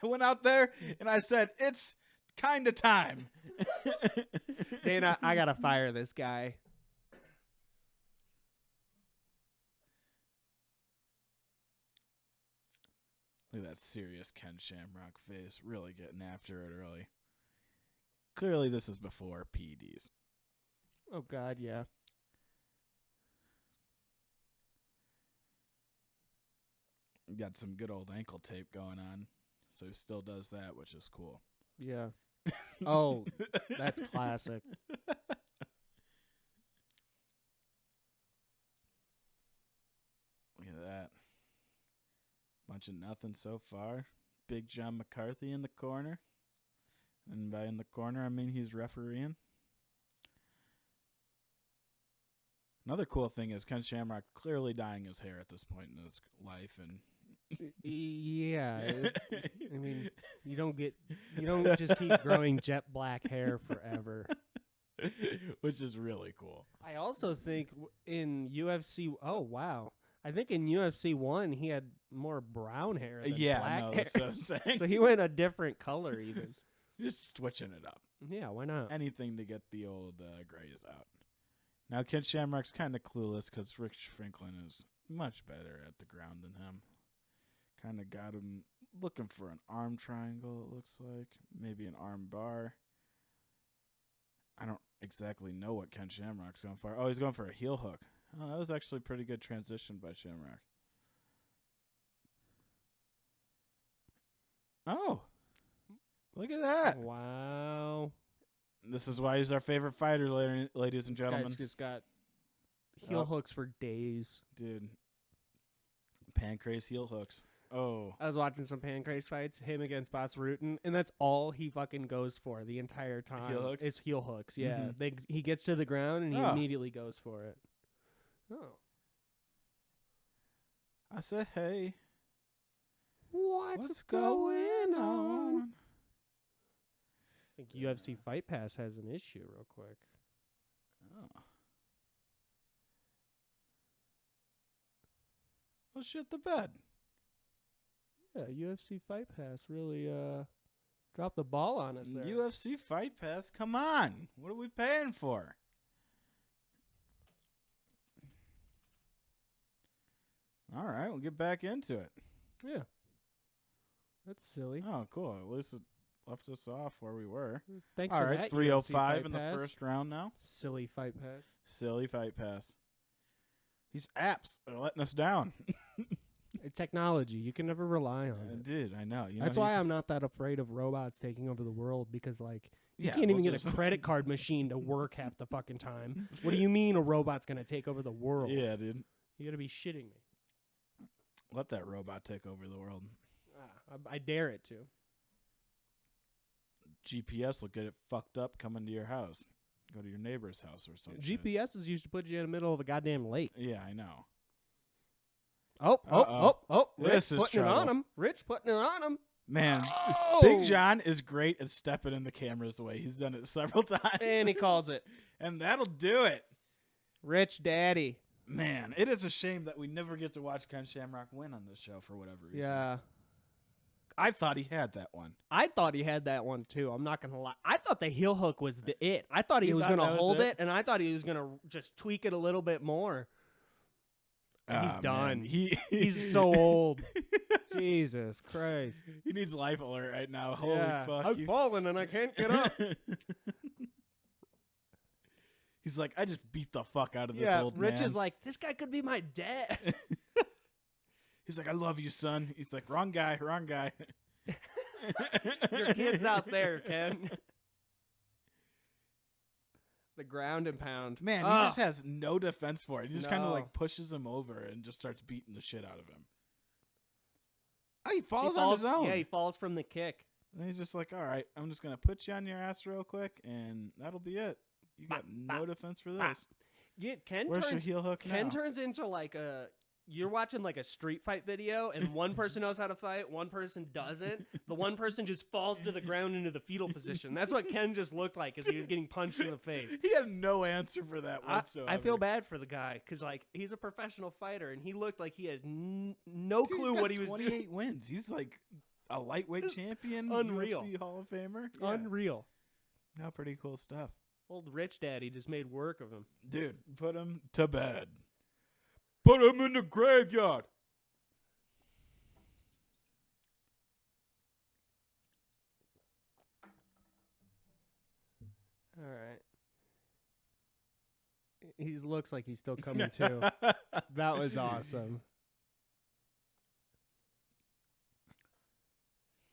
I went out there and I said, it's kind of time. Dana, I got to fire this guy. Look at that serious Ken Shamrock face. Really getting after it early. Clearly, this is before PEDs. Oh, God, yeah. Got some good old ankle tape going on. So he still does that, which is cool. Yeah. Oh, that's classic. Look at that. Bunch of nothing so far. Big John McCarthy in the corner. And by in the corner, I mean he's refereeing. Another cool thing is Ken Shamrock clearly dyeing his hair at this point in his life, and yeah, I mean, you don't just keep growing jet black hair forever, which is really cool. I also think in UFC, I think in UFC 1 he had more brown hair than black hair. That's what I'm saying. So he went a different color even. Just switching it up. Yeah, why not? Anything to get the old grays out. Now Ken Shamrock's kind of clueless because Rich Franklin is much better at the ground than him. Kind of got him looking for an arm triangle, it looks like. Maybe an arm bar. I don't exactly know what Ken Shamrock's going for. Oh, he's going for a heel hook. Oh, that was actually a pretty good transition by Shamrock. Oh, look at that. Wow. This is why he's our favorite fighter, ladies and gentlemen. This guy's just got Heel hooks for days. Dude. Pancrase heel hooks. Oh. I was watching some Pancrase fights, him against Bas Rutten, and that's all he fucking goes for the entire time. Heel hooks? It's heel hooks, yeah. Mhm. He gets to the ground and he immediately goes for it. Oh. I said, hey. What's going on? I think UFC Fight Pass has an issue real quick. Oh. Well, shit the bed. Yeah, UFC Fight Pass really dropped the ball on us there. UFC Fight Pass? Come on. What are we paying for? All right, we'll get back into it. Yeah. That's silly. Oh, cool. At least it left us off where we were. Thanks All for right, that, 305 UFC in Fight the Pass. first round now. Silly Fight Pass. Silly Fight Pass. These apps are letting us down. Technology. You can never rely on it. Dude, I know. That's why I'm not that afraid of robots taking over the world, because, like, you Yeah, can't even we'll get a just- credit card machine to work half the fucking time. What do you mean a robot's going to take over the world? Yeah, dude. You got to be shitting me. Let that robot take over the world. I dare it to. GPS will get it fucked up coming to your house. Go to your neighbor's house or something. GPS is used to put you in the middle of a goddamn lake. Yeah, I know. Oh. Rich This is putting it trouble. on him. Rich putting it on him. Man, Oh! Big John is great at stepping in the cameras away. He's done it several times. And he calls it. And that'll do it. Rich Daddy. Man, it is a shame that we never get to watch Ken Shamrock win on this show for whatever reason. Yeah. I thought he had that one. I thought he had that one too. I'm not gonna lie. I thought the heel hook was it. I thought he You was thought gonna that was hold it? it, and I thought he was gonna just tweak it a little bit more. He's done. Man. He's so old. Jesus Christ. He needs life alert right now. Holy Yeah. fuck. I've fallen and I can't get up. He's like, I just beat the fuck out of this Yeah, old Rich man. is like, this guy could be my dad. He's like, I love you, son. He's like, wrong guy, wrong guy. Your kid's out there, Ken. The ground and pound. Man, he just has no defense for it. He just kind of No. like pushes him over and just starts beating the shit out of him. Oh, he falls on his own. Yeah, he falls from the kick. And he's just like, all right, I'm just going to put you on your ass real quick, and that'll be it. You got no defense for this. Yeah, Where's your heel hook Ken now? turns into like you're watching like a street fight video, and one person knows how to fight, one person doesn't. The one person just falls to the ground into the fetal position. That's what Ken just looked like as he was getting punched in the face. He had no answer for that whatsoever. I feel bad for the guy because like he's a professional fighter, and he looked like he had no Dude, clue he's got what he was 28 doing. wins. He's like a lightweight champion, unreal. UFC Hall of Famer. Yeah. Unreal. No, pretty cool stuff. Old Rich Daddy just made work of him. Dude, put him to bed. Put him in the graveyard. All right. He looks like he's still coming too. That was awesome.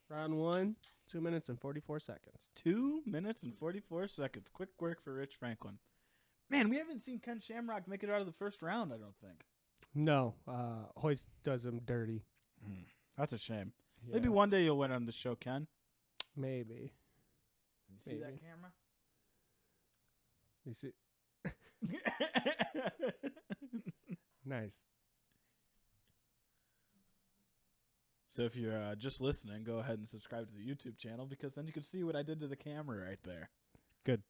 Round 1, 2 minutes and 44 seconds. 2 minutes and 44 seconds. Quick work for Rich Franklin. Man, we haven't seen Ken Shamrock make it out of the first round, I don't think. No, Hoist does him dirty. That's a shame. Yeah, Maybe one day you'll win on the show, Ken. Maybe. You see that Maybe. camera? You see? Nice. So if you're just listening, go ahead and subscribe to the YouTube channel because then you can see what I did to the camera right there. Good.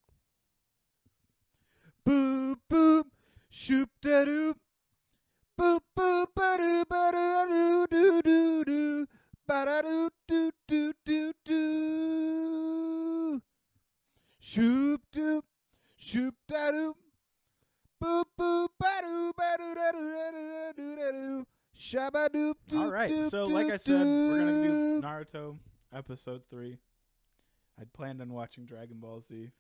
Boop boop, shoop da doop, boop boop ba doo ba doo doo doo doo, ba da doo doo doo doo doo, shoop doop, shoop da doop, boop boop ba doo da doo da doo da doo. All right, so like I said, we're going to do Naruto episode 3. I'd planned on watching Dragon Ball Z.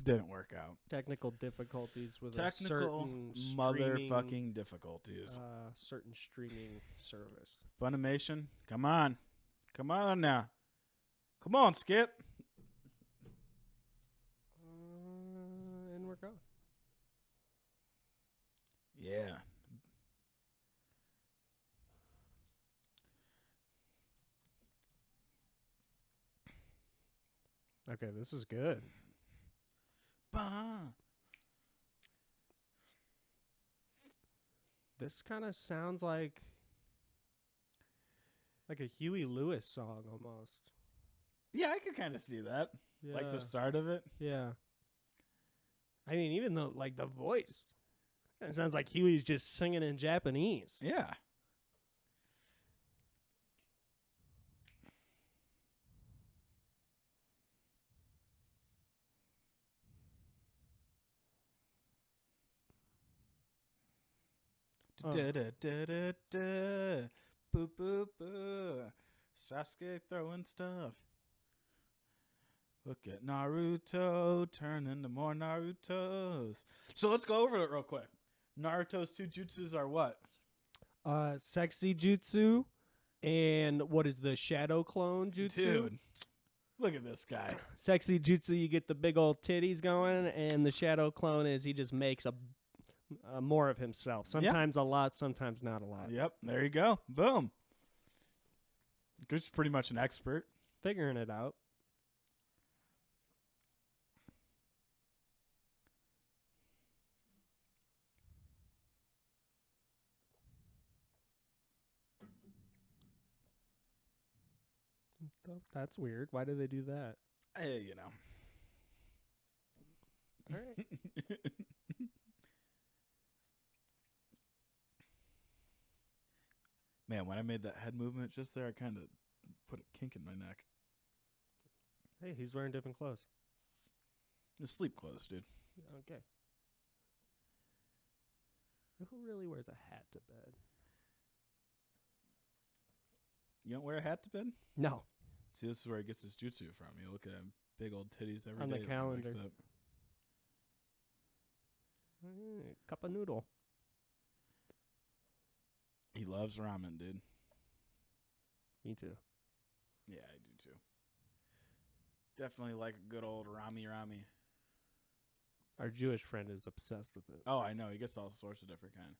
Didn't work out. Technical difficulties with Technical a certain motherfucking difficulties. certain streaming service. Funimation, come on. Come on now. Come on, Skip. And we're going. Yeah. Okay, this is good. Bah. This kind of sounds like a Huey Lewis song almost. Yeah, I could kind of see that. Yeah. Like the start of it. Yeah. I mean, even though like the voice, it sounds like Huey's just singing in Japanese. Yeah. Da da da da da. Boo boo boo. Sasuke throwing stuff. Look at Naruto turn into more Narutos. So let's go over it real quick. Naruto's 2 jutsus are what? Sexy jutsu, and what is the shadow clone jutsu? Dude, look at this guy. Sexy jutsu, you get the big old titties going, and the shadow clone is he just makes a more of himself. Sometimes a lot, sometimes not a lot. Yep, there you go. Boom. Gooch is pretty much an expert. Figuring it out. That's weird. Why do they do that? You know. All right. Man, when I made that head movement just there, I kind of put a kink in my neck. Hey, he's wearing different clothes. The sleep clothes, dude. Okay. Who really wears a hat to bed? You don't wear a hat to bed? No. See, this is where he gets his jutsu from. You look at him, big old titties every day. On the when he calendar. wakes up. Cup of noodle. He loves ramen, dude. Me too. Yeah, I do too. Definitely like a good old rami. Our Jewish friend is obsessed with it. Oh, I know. He gets all sorts of different kind.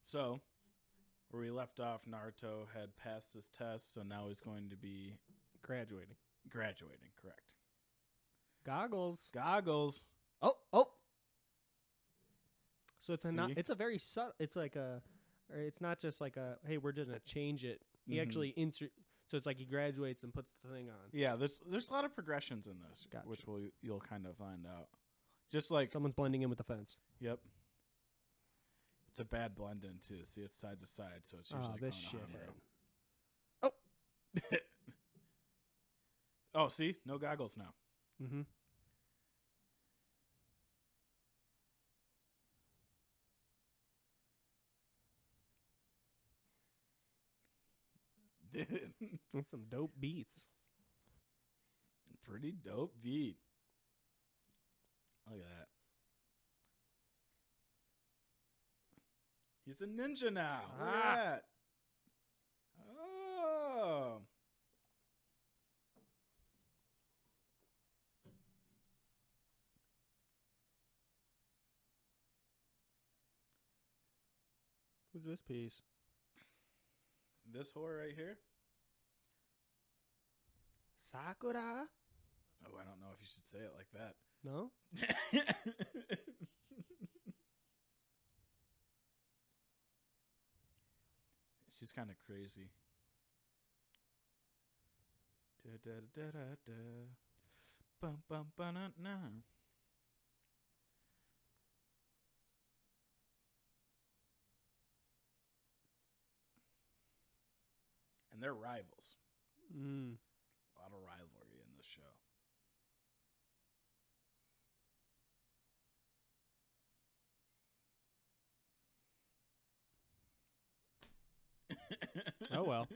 So, where we left off, Naruto had passed his test, so now he's going to be Graduating. Correct. Goggles. Goggles. So it's it's a very subtle. It's like or it's not just like hey, we're just gonna change it. He actually so it's like he graduates and puts the thing on. Yeah, there's a lot of progressions in this, Gotcha. which you'll kind of find out. Just like Someone's blending in with the fence. Yep. It's a bad blend in too. See, it's side to side, so it's usually this going shithead. Oh. Oh, see, no goggles now. Mm-hmm. Dude, That's some dope beats. pretty dope beat. Look at that. He's a ninja now. Look at that. Oh. Who's this piece? This whore right here. Sakura? Oh, I don't know if you should say it like that. No? She's kind of crazy. Da da da da da. Bum bum ba na na. And they're rivals. Mm. A lot of rivalry in this show. Oh, well.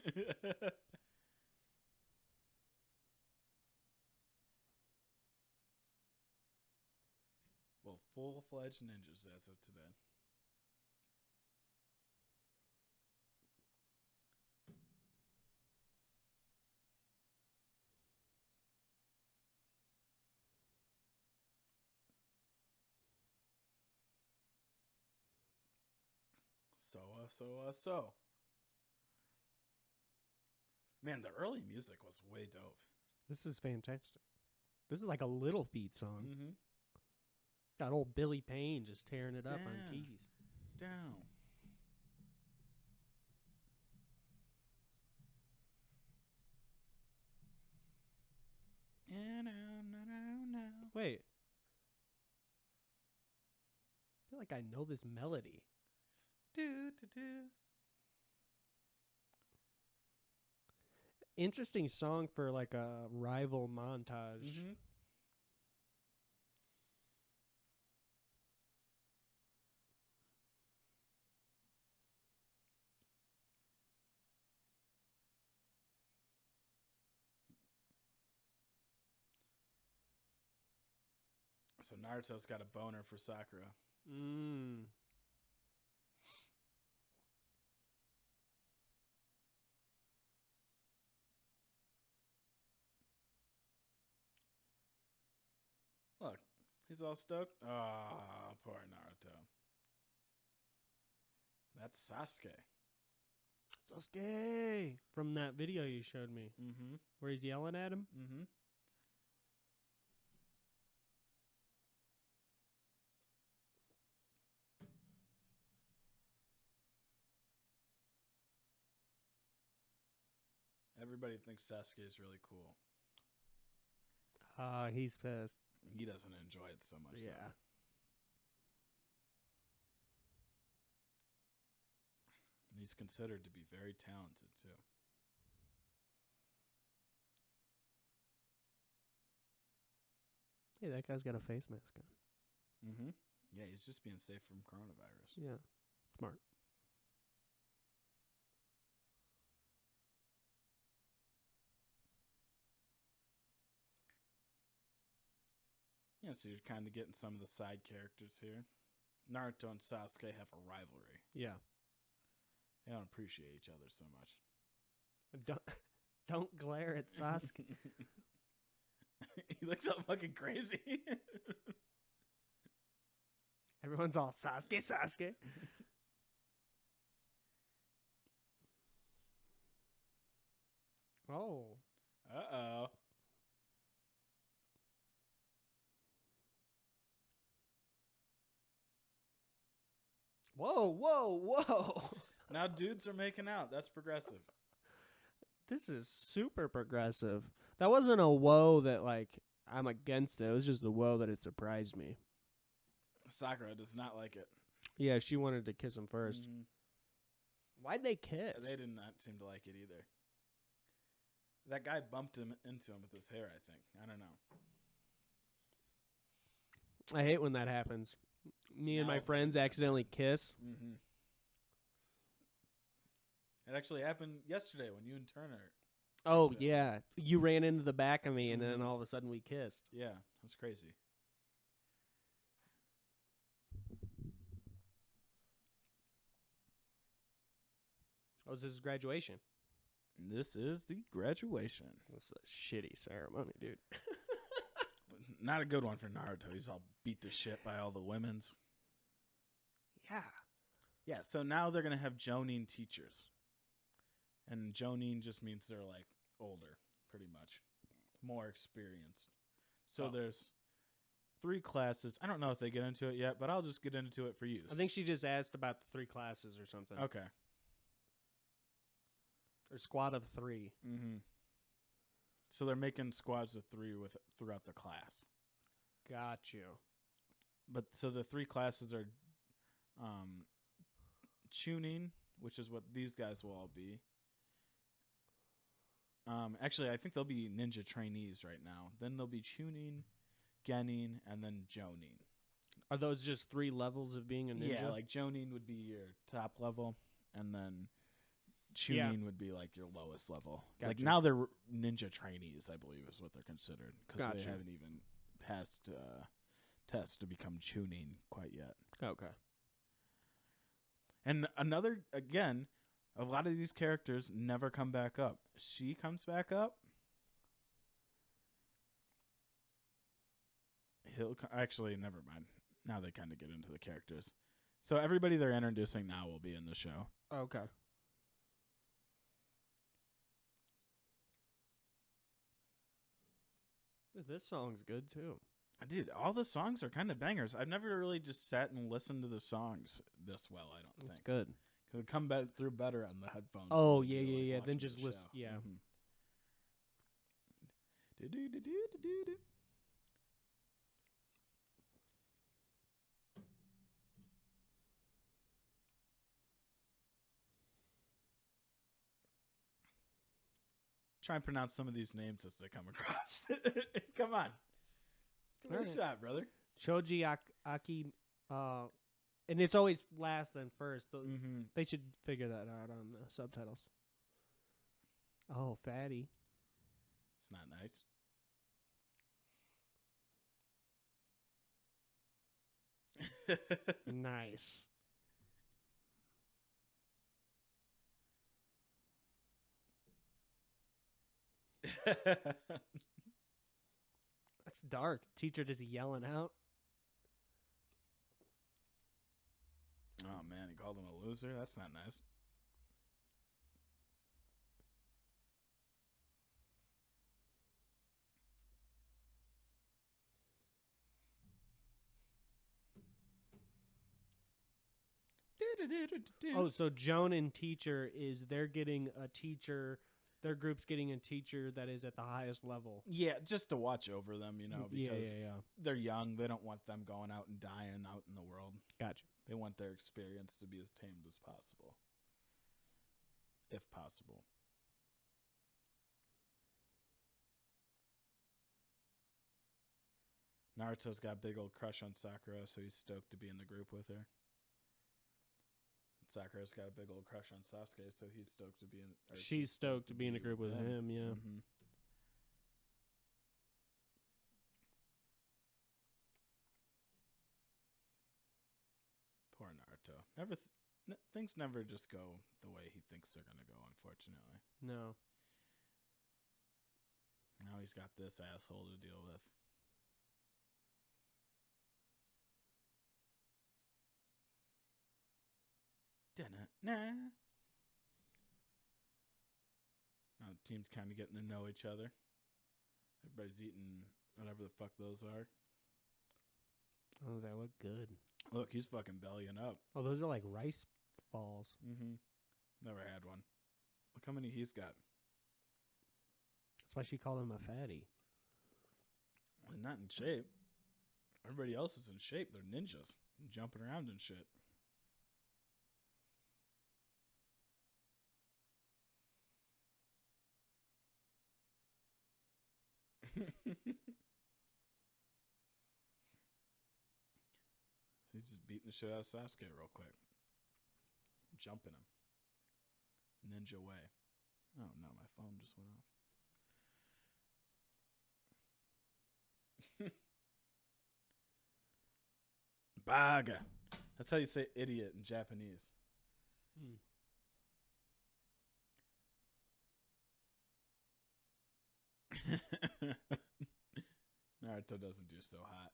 Well, full-fledged ninjas as of today. So. Man, the early music was way dope. This is fantastic. This is like a Little Feat song. Mm-hmm. Got old Billy Payne just tearing it up on keys. Down. No. Wait. I feel like I know this melody. Do. Interesting song for like a rival montage. Mm-hmm. So Naruto's got a boner for Sakura. Look, he's all stoked. Ah, poor Naruto. That's Sasuke. Sasuke! From that video you showed me. Mm-hmm. Where he's yelling at him? Mm-hmm. Everybody thinks Sasuke is really cool. He's pissed. He doesn't enjoy it so much. Yeah. Though. And he's considered to be very talented, too. Hey, that guy's got a face mask on. Mm-hmm. Yeah, he's just being safe from coronavirus. Yeah. Smart. Yeah, so you're kind of getting some of the side characters here. Naruto and Sasuke have a rivalry. Yeah. They don't appreciate each other so much. Don't glare at Sasuke. He looks all fucking crazy. Everyone's all Sasuke. Oh. Uh-oh. Whoa. Now dudes are making out. That's progressive. This is super progressive. That wasn't a whoa that, like, I'm against it. It was just the whoa that it surprised me. Sakura does not like it. Yeah, she wanted to kiss him first. Mm-hmm. Why'd they kiss? They did not seem to like it either. That guy bumped into him with his hair, I think. I don't know. I hate when that happens. Me and my friends accidentally kiss. Mm-hmm. It actually happened yesterday when you and Turner. Oh, yeah. You ran into the back of me, and then all of a sudden we kissed. Yeah, that's crazy. Oh, this is graduation. This is the graduation. This is a shitty ceremony, dude. Not a good one for Naruto. He's all beat to shit by all the women's. Yeah. Yeah, so now they're going to have Jonin teachers. And Jonin just means they're like older, pretty much. More experienced. So there's 3 classes. I don't know if they get into it yet, but I'll just get into it for you. I think she just asked about the 3 classes or something. Okay. Or squad of 3. Mm-hmm. So they're making squads of 3 throughout the class. Got you. But so the 3 classes are tuning, which is what these guys will all be. Actually, I think they'll be ninja trainees right now. Then they'll be tuning, genin, and then jonin. Are those just 3 levels of being a ninja? Yeah, like jonin would be your top level, and then tuning would be like your lowest level. Gotcha. Like now they're ninja trainees, I believe is what they're considered, because they haven't even passed tests to become tuning quite yet. Okay. And another, again, a lot of these characters never come back up. She comes back up. Actually, never mind. Now they kind of get into the characters. So everybody they're introducing now will be in the show. Okay. This song's good too. Dude, all the songs are kind of bangers. I've never really just sat and listened to the songs this well, I don't It's think. good. Because it come through better on the headphones. Oh, than yeah, you do, yeah, like, yeah. watching Then the just listen. show. Yeah. Mhm. Do-do-do-do-do-do-do. Try and pronounce some of these names as they come across. Come on. Give it a shot, brother. Shoji Aki, and it's always last then first. Mm-hmm. They should figure that out on the subtitles. Oh, fatty. It's not nice. Nice. That's dark. Teacher just yelling out. Oh, man. He called him a loser? That's not nice. Oh, so Joan and teacher is they're getting a teacher. Their group's getting a teacher that is at the highest level. Yeah, just to watch over them, because Yeah. they're young. They don't want them going out and dying out in the world. Gotcha. They want their experience to be as tamed as possible. If possible. Naruto's got a big old crush on Sakura, so he's stoked to be in the group with her. Sakura's got a big old crush on Sasuke, so he's stoked to be in. She's stoked to be in a group with him. Yeah. Mm-hmm. Poor Naruto. Things never just go the way he thinks they're gonna go. Unfortunately, No. now he's got this asshole to deal with. Nah. Now the team's kind of getting to know each other. Everybody's eating whatever the fuck those are. Oh, they look good. Look, he's fucking bellying up. Oh, those are like rice balls. Mm-hmm. Never had one. Look how many he's got. That's why she called him a fatty. Well, not in shape. Everybody else is in shape. They're ninjas. Jumping around and shit. He's just beating the shit out of Sasuke real quick. Jumping him. Ninja way. Oh no, my phone just went off. Baga. That's how you say idiot in Japanese. Naruto doesn't do so hot.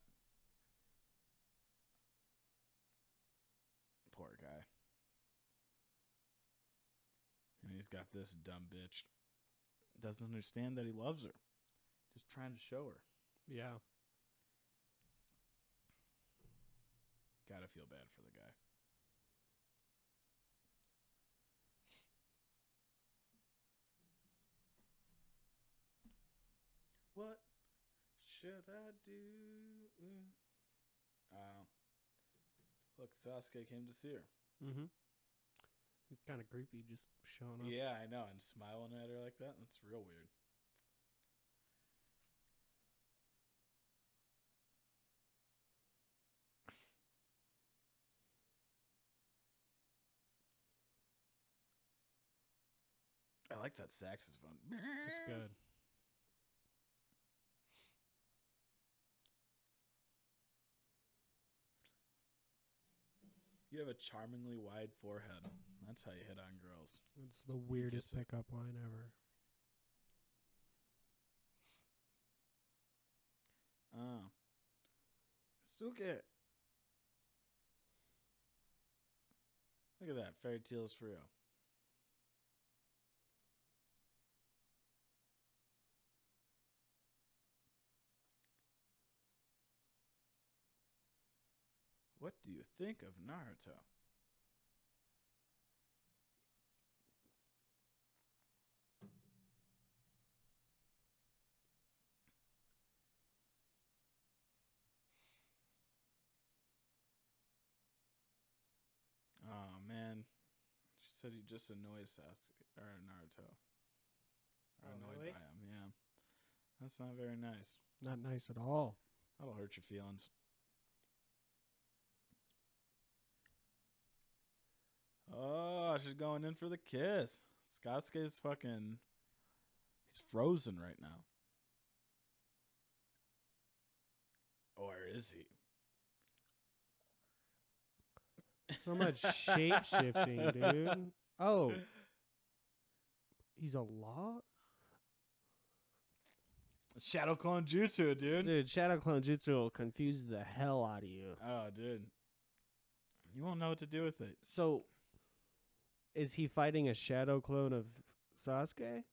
Poor guy. And he's got this dumb bitch. Doesn't understand that he loves her. Just trying to show her. Yeah. Gotta feel bad for the guy. What should I do? Look, Sasuke came to see her. Mm-hmm. It's kind of creepy just showing up. Yeah, I know. And smiling at her like that. That's real weird. I like that saxophone. It's good. You have a charmingly wide forehead. That's how you hit on girls. It's the weirdest pickup line ever. Oh. Suke. Look at that. Fairy Tales for real. What do you think of Naruto? Oh man, she said he just annoys Sasuke or Naruto. Or annoyed really? by him. Yeah, that's not very nice. Not nice at all. That'll hurt your feelings. Oh, she's going in for the kiss. Sasuke's fucking. He's frozen right now. Or is he? So much shape shifting, dude. Oh, he's a lot. Shadow Clone Jutsu, dude. Dude, Shadow Clone Jutsu will confuse the hell out of you. Oh, dude. You won't know what to do with it. So, is he fighting a shadow clone of Sasuke?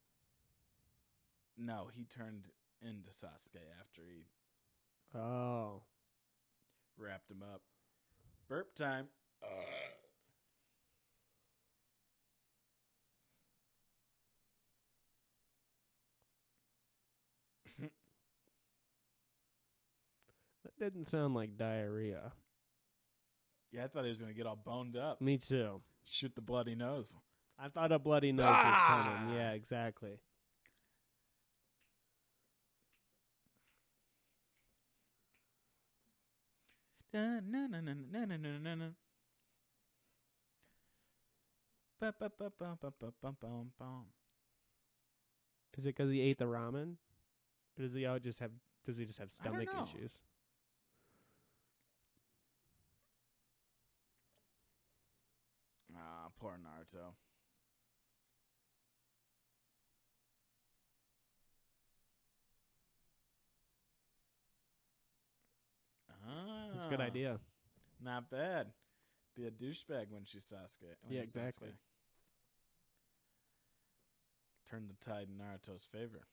No, he turned into Sasuke after he Oh. wrapped him up. Burp time. That didn't sound like diarrhea. Yeah, I thought he was going to get all boned up. Me too. Shoot the bloody nose. I thought a bloody nose was coming. Yeah, exactly. Na na na na na na na na na. Ba ba ba ba ba ba ba ba ba. Is it because he ate the ramen? Or does he just have I don't stomach know. issues? Ah, poor Naruto. That's a good idea. Not bad. Be a douchebag when she's Sasuke. Yeah, exactly. Turn the tide in Naruto's favor.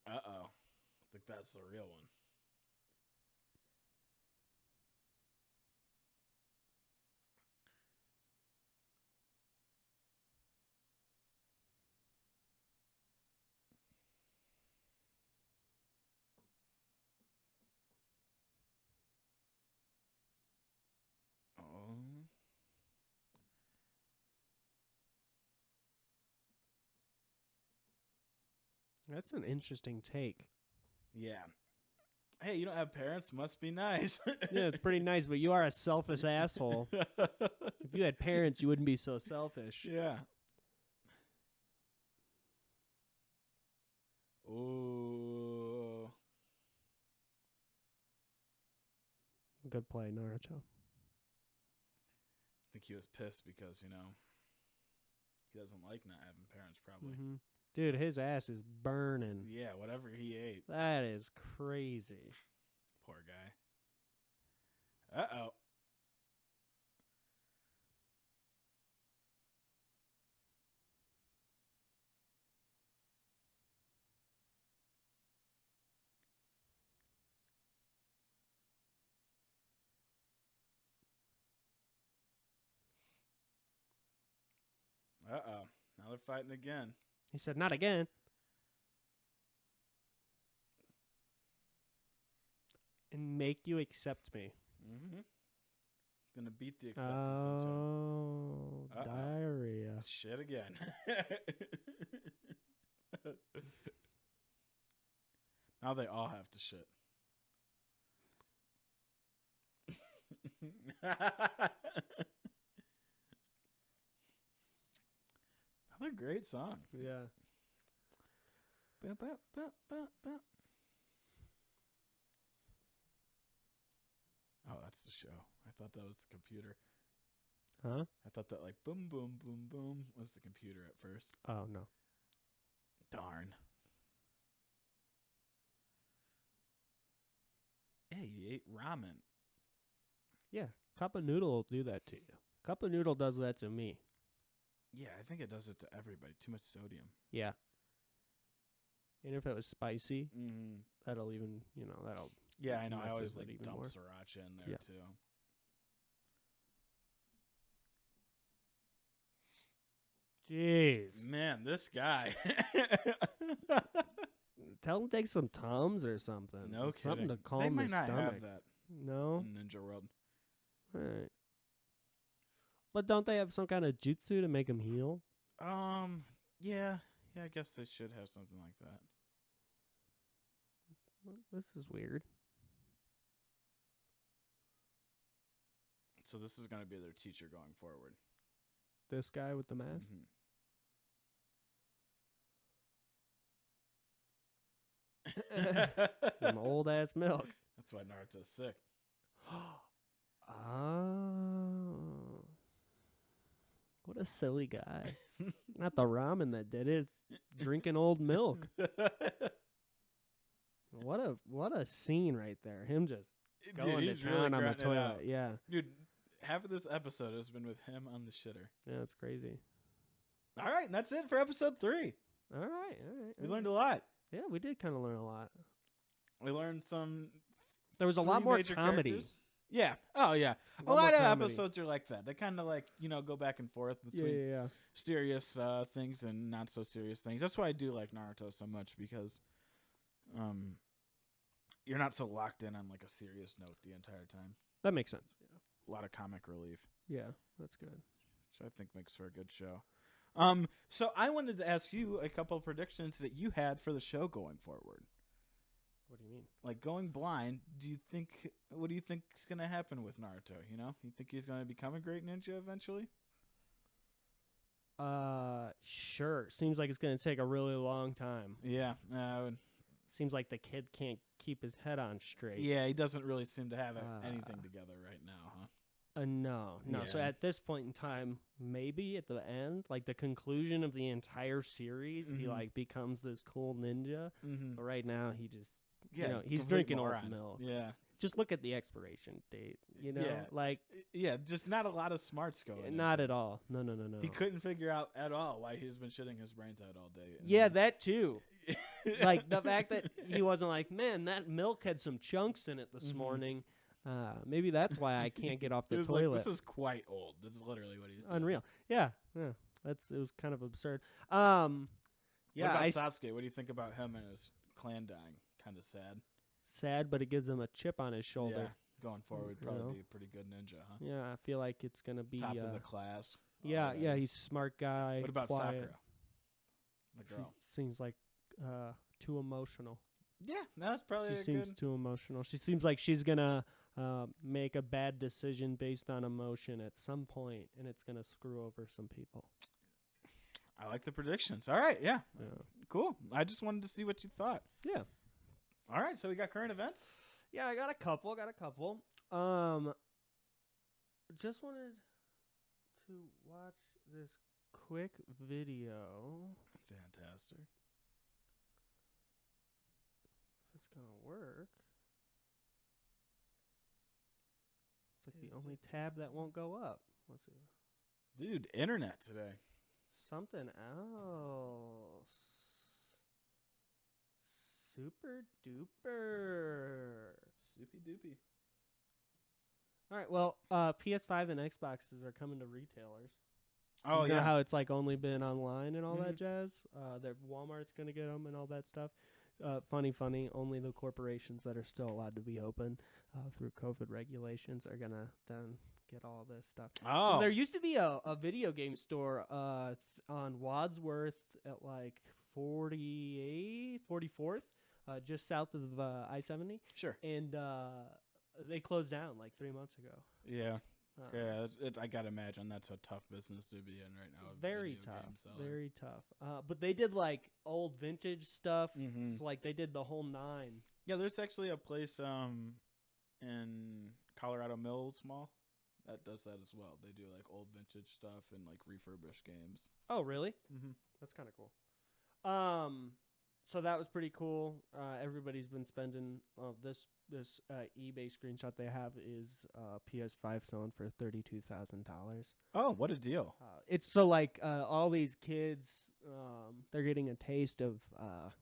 Uh-oh. I think that's the real one. Oh. That's an interesting take. Yeah. Hey, you don't have parents? Must be nice. Yeah, it's pretty nice, but you are a selfish asshole. If you had parents, you wouldn't be so selfish. Yeah. Ooh. Good play, Naruto. I think he was pissed because, he doesn't like not having parents, probably. Mm-hmm. Dude, his ass is burning. Yeah, whatever he ate. That is crazy. Poor guy. Uh-oh. Uh-oh. Now they're fighting again. He said, not again. And make you accept me. Mm-hmm. Gonna beat the acceptance into him. Oh, diarrhea. Shit again. Now they all have to shit. Another great song. Yeah. Ba, ba, ba, ba, ba. Oh, that's the show. I thought that was the computer. Huh? I thought that like boom, boom, boom, boom was the computer at first. Oh, no. Darn. Hey, you ate ramen. Yeah, cup of noodle will do that to you. Cup of noodle does that to me. Yeah, I think it does it to everybody. Too much sodium. Yeah. And if it was spicy, Mm-hmm. that'll even, that'll... Yeah, I know. I mess always with it like even dump more. sriracha in there Yeah. too. Jeez. Man, this guy. Tell him to take some Tums or something. No It's something kidding. to calm They might his not stomach. have that No? in Ninja World. All right. But don't they have some kind of jutsu to make him heal? Yeah. I guess they should have something like that. Well, this is weird. So this is going to be their teacher going forward. This guy with the mask? Some old ass milk. That's why Naruto's sick. Oh. What a silly guy. Not the ramen that did it. It's drinking old milk. What a scene right there. Him just going to town on the toilet. Yeah. Dude, half of this episode has been with him on the shitter. Yeah, that's crazy. All right, and that's it for episode 3. All right. We learned a lot. Yeah, we did kind of learn a lot. We learned some. There was a lot more comedy. Characters. Yeah. Oh, yeah. A lot of episodes are like that. They kind of like, go back and forth between Yeah. serious things and not so serious things. That's why I do like Naruto so much, because you're not so locked in on like a serious note the entire time. That makes sense. A lot of comic relief. Yeah, that's good. Which I think makes for a good show. So I wanted to ask you a couple of predictions that you had for the show going forward. What do you mean? Like going blind, what do you think is going to happen with Naruto? You think he's going to become a great ninja eventually? Sure. Seems like it's going to take a really long time. Yeah. Seems like the kid can't keep his head on straight. Yeah, he doesn't really seem to have anything together right now, huh? No. Yeah. So at this point in time, maybe at the end, like the conclusion of the entire series, he like becomes this cool ninja. Mm-hmm. But right now, he just, he's complete drinking moron. old milk. Yeah. Just look at the expiration date. Yeah, just not a lot of smarts going. Not at all. No. He couldn't figure out at all why he's been shitting his brains out all day. Yeah, that too. Like the fact that he wasn't like, man, that milk had some chunks in it this morning. Maybe that's why I can't get off the toilet. Like, this is quite old. This is literally what he said. Unreal. Yeah. It was kind of absurd. Yeah. What about Sasuke? What do you think about him and his clan dying? Kind of sad. Sad, but it gives him a chip on his shoulder. Yeah. Going forward, probably be a pretty good ninja, huh? Yeah, I feel like it's gonna be top of the class. Yeah, he's a smart guy. What about quiet. Sakura? The girl. She seems like too emotional. Yeah, that's probably She seems too emotional. She seems like she's gonna make a bad decision based on emotion at some point, and it's gonna screw over some people. I like the predictions. All right, yeah. Cool. I just wanted to see what you thought. Yeah. All right, so we got current events. Yeah, I got a couple. Just wanted to watch this quick video. Fantastic. If it's gonna work. It's like the only tab that won't go up. Let's see. Dude, internet today. Something else. Super duper. Soupy doopy. All right, well, PS5 and Xboxes are coming to retailers. Oh, you know how it's like only been online and all that jazz? Walmart's going to get them and all that stuff. Funny. Only the corporations that are still allowed to be open through COVID regulations are going to then get all this stuff. Oh. So there used to be a video game store on Wadsworth at like 44th, just south of I-70. Sure. And they closed down like 3 months ago. Yeah. I gotta imagine that's a tough business to be in right now. Very tough. But they did like old vintage stuff. So like they did the whole 9. Yeah, there's actually a place in Colorado Mills Mall that does that as well. They do like old vintage stuff and like refurbished games. Oh, really? Mm-hmm. That's kind of cool. So that was pretty cool. Everybody's been spending this eBay screenshot they have is PS5 selling for $32,000. Oh, what a deal! It's so like all these kids, they're getting a taste of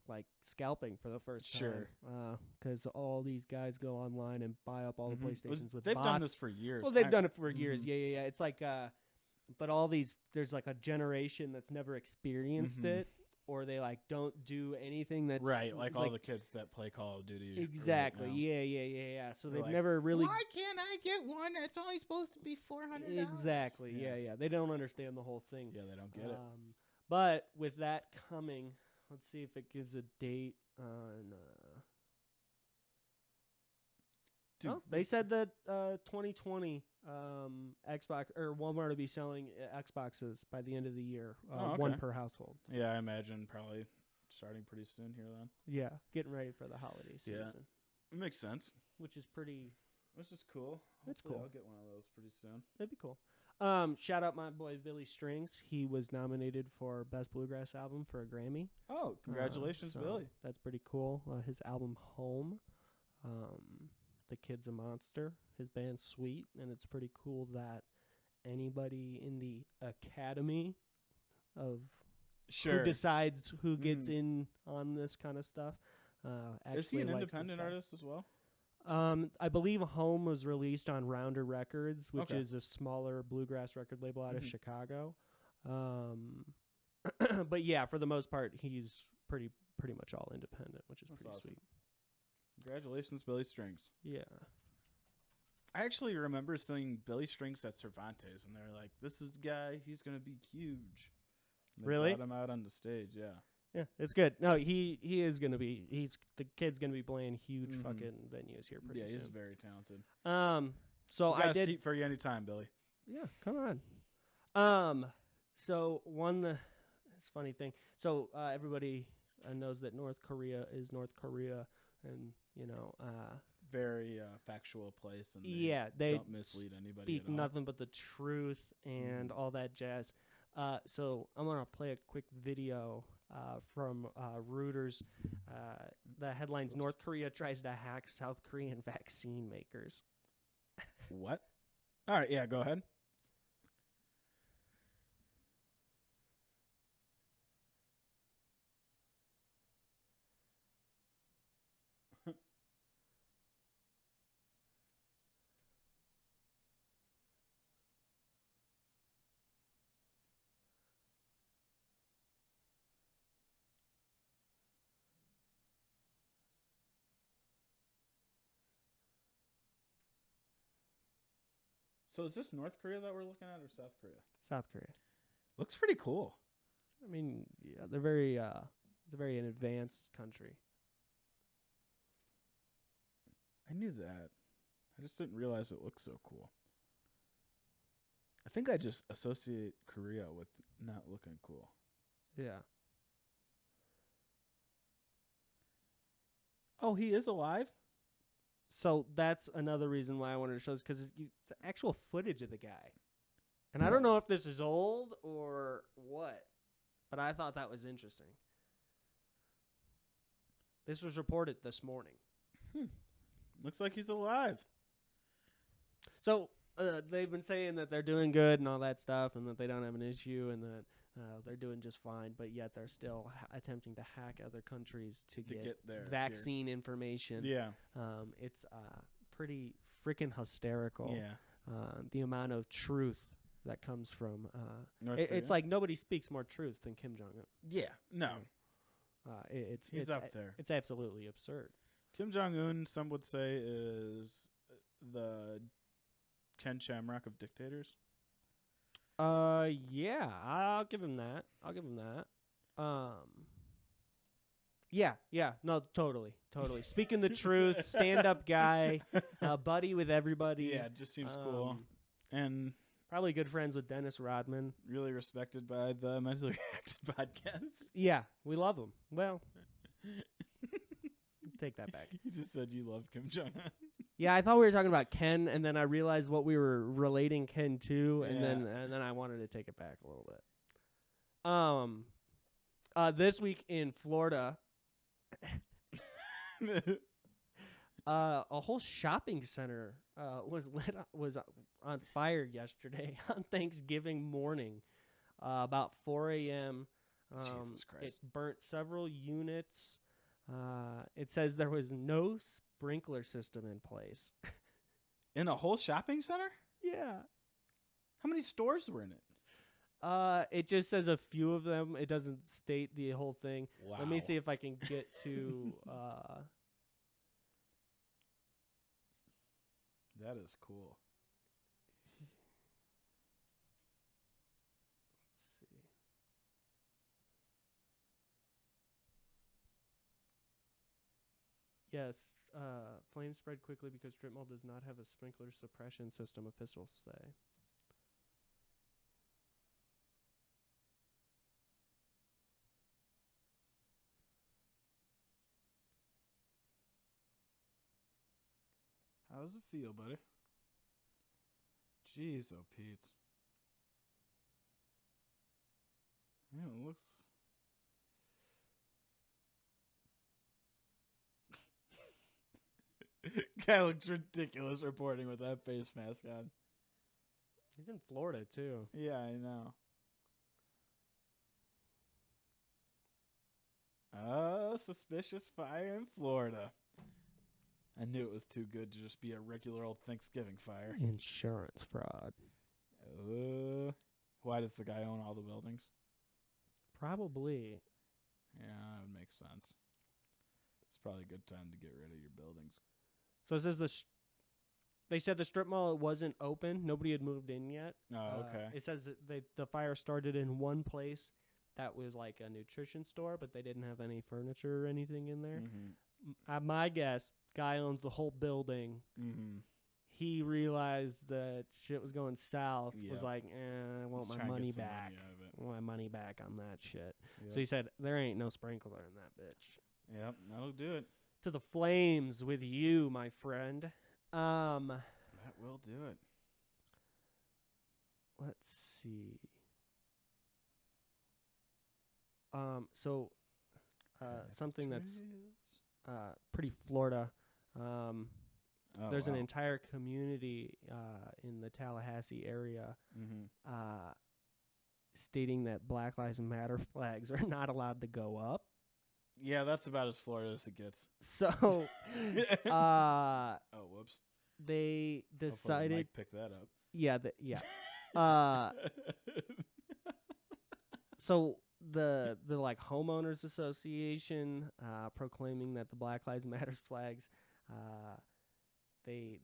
like scalping for the first time. Because all these guys go online and buy up all the PlayStations with they've bots. done this for years. Well, they've done it for years. Yeah. It's like, but all these, there's like a generation that's never experienced it. Or they like don't do anything that's right, like all the kids that play Call of Duty. Exactly. Right yeah. So they've like, never really. Why can't I get one that's only supposed to be $400? Exactly. Yeah. They don't understand the whole thing. Yeah, they don't get it. But with that coming, let's see if it gives a date on. They said that 2020 Xbox or Walmart will be selling Xboxes by the end of the year, one per household. Yeah, I imagine probably starting pretty soon here then. Yeah, getting ready for the holiday season. Yeah, it makes sense. Which is pretty. Which is cool. It's cool. I'll get one of those pretty soon. That'd be cool. Shout out my boy Billy Strings. He was nominated for Best Bluegrass Album for a Grammy. Oh, congratulations, Billy. That's pretty cool. His album Home. The Kid's a Monster. His band's sweet, and it's pretty cool that anybody in the academy of who decides who gets in on this kind of stuff. Actually, is he an independent artist as well? I believe Home was released on Rounder Records, which is a smaller bluegrass record label out of Chicago. But yeah, for the most part, he's pretty much all independent, which is pretty sweet. Congratulations, Billy Strings. Yeah. I actually remember seeing Billy Strings at Cervantes, and they're like, this is the guy, he's going to be huge. And they really? brought him out on the stage, yeah. Yeah, it's good. No, he is going to be, the kid's going to be playing huge fucking venues here pretty soon. Yeah, he's very talented. So I did. A seat for you anytime, Billy. Yeah, come on. So it's a funny thing. So everybody knows that North Korea is North Korea, and very factual place, and they don't mislead anybody. Speak nothing but the truth and all that jazz. So I'm gonna play a quick video from Reuters. The headline's North Korea tries to hack South Korean vaccine makers. What? All right, yeah, go ahead. So is this North Korea that we're looking at, or South Korea? South Korea. Looks pretty cool. I mean, yeah, they're very it's a very an advanced country. I knew that. I just didn't realize it looked so cool. I think I just associate Korea with not looking cool. Yeah. Oh, he is alive? So that's another reason why I wanted to show this, because it's actual footage of the guy. And I don't know if this is old or what, but I thought that was interesting. This was reported this morning. Looks like he's alive. So they've been saying that they're doing good and all that stuff, and that they don't have an issue, and that they're doing just fine, but yet they're still attempting to hack other countries to get their vaccine information. Yeah. It's pretty freaking hysterical. Yeah. The amount of truth that comes from North it's like nobody speaks more truth than Kim Jong-un. Yeah. No. He's up there. It's absolutely absurd. Kim Jong-un, some would say, is the Ken Shamrock of dictators. Yeah, I'll give him that. Yeah, no, totally. Speaking the truth, stand-up guy, buddy with everybody. Yeah, it just seems cool. And probably good friends with Dennis Rodman. Really respected by the Mentally Reacted podcast. Yeah, we love him. Well, take that back. You just said you love Kim Jong-un. Yeah, I thought we were talking about Ken, and then I realized what we were relating Ken to, and then I wanted to take it back a little bit. This week in Florida, a whole shopping center was on fire yesterday on Thanksgiving morning, about 4 a.m. Jesus Christ! It burnt several units. It says there was no sprinkler system in place. In a whole shopping center? Yeah. How many stores were in it? It just says a few of them. It doesn't state the whole thing. Wow. Let me see if I can get to. That is cool. Let's see. Yes, flames spread quickly because strip mall does not have a sprinkler suppression system, officials say. How does it feel, buddy? Jeez, oh, Pete. Yeah, it looks... Guy looks ridiculous reporting with that face mask on. He's in Florida, too. Yeah, I know. Oh, suspicious fire in Florida. I knew it was too good to just be a regular old Thanksgiving fire. Insurance fraud. Why does the guy own all the buildings? Probably. Yeah, that would make sense. It's probably a good time to get rid of your buildings. So it says they said the strip mall wasn't open. Nobody had moved in yet. Oh, okay. It says that the fire started in one place that was like a nutrition store, but they didn't have any furniture or anything in there. Mm-hmm. My guess, guy owns the whole building. Mm-hmm. He realized that shit was going south. Yep. Was like, I want my money back. I want my money back on that shit. Yep. So he said, there ain't no sprinkler in that bitch. Yep, that'll do it. To the flames with you, my friend. That will do it. Let's see. So something that's pretty Florida. There's an entire community in the Tallahassee area stating that Black Lives Matter flags are not allowed to go up. Yeah, that's about as Florida as it gets. So, oh, whoops. They decided. Mike pick that up. Yeah, So the like homeowners association proclaiming that the Black Lives Matter flags, they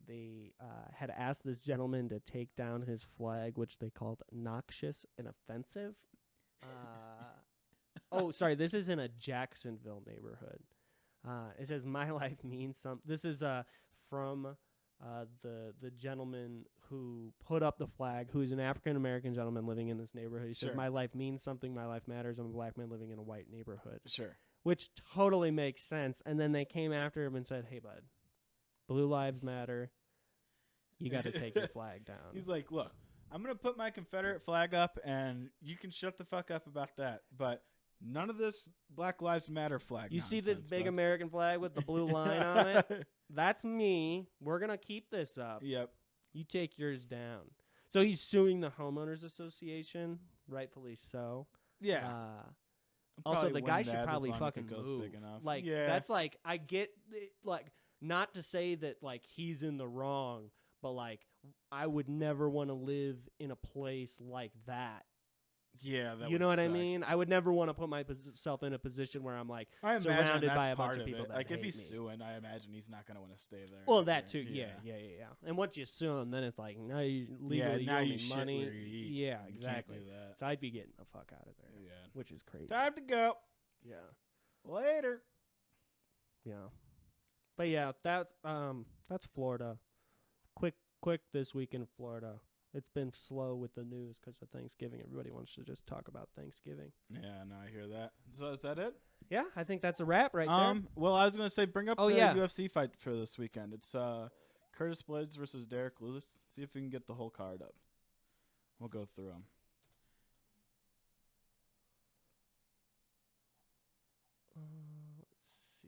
had asked this gentleman to take down his flag, which they called noxious and offensive. Oh, sorry. This is in a Jacksonville neighborhood. It says, "My life means something." This is from the gentleman who put up the flag, who is an African American gentleman living in this neighborhood. He said, "My life means something. My life matters. I'm a black man living in a white neighborhood." Sure. Which totally makes sense. And then they came after him and said, "Hey, bud, Blue Lives Matter. You got to take your flag down." He's like, "Look, I'm gonna put my Confederate flag up, and you can shut the fuck up about that, but none of this Black Lives Matter flag. You see this big American flag with the blue line on it? That's me. We're going to keep this up. Yep. You take yours down." So he's suing the homeowners association, rightfully so. Yeah. Also, the guy should probably fucking move. Like, that's like, I get, like, not to say that, like, he's in the wrong, but, like, I would never want to live in a place like that. Yeah, that you know what I mean? I would never want to put myself in a position where I'm like surrounded by a bunch of people that like hate if he's me. Suing, I imagine he's not going to want to stay there. Well, that too. Yeah. And once you sue him, then it's like, now you legally now owe you me money. Where you eat. Yeah, You exactly. can't do that. So I'd be getting the fuck out of there. Yeah. Which is crazy. Time to go. Yeah. Later. Yeah. But yeah, that's Florida. Quick this week in Florida. It's been slow with the news because of Thanksgiving. Everybody wants to just talk about Thanksgiving. Yeah, no, I hear that. So is that it? Yeah, I think that's a wrap right there. Well, I was going to say bring up the UFC fight for this weekend. It's Curtis Blades versus Derek Lewis. See if we can get the whole card up. We'll go through them. Let's see.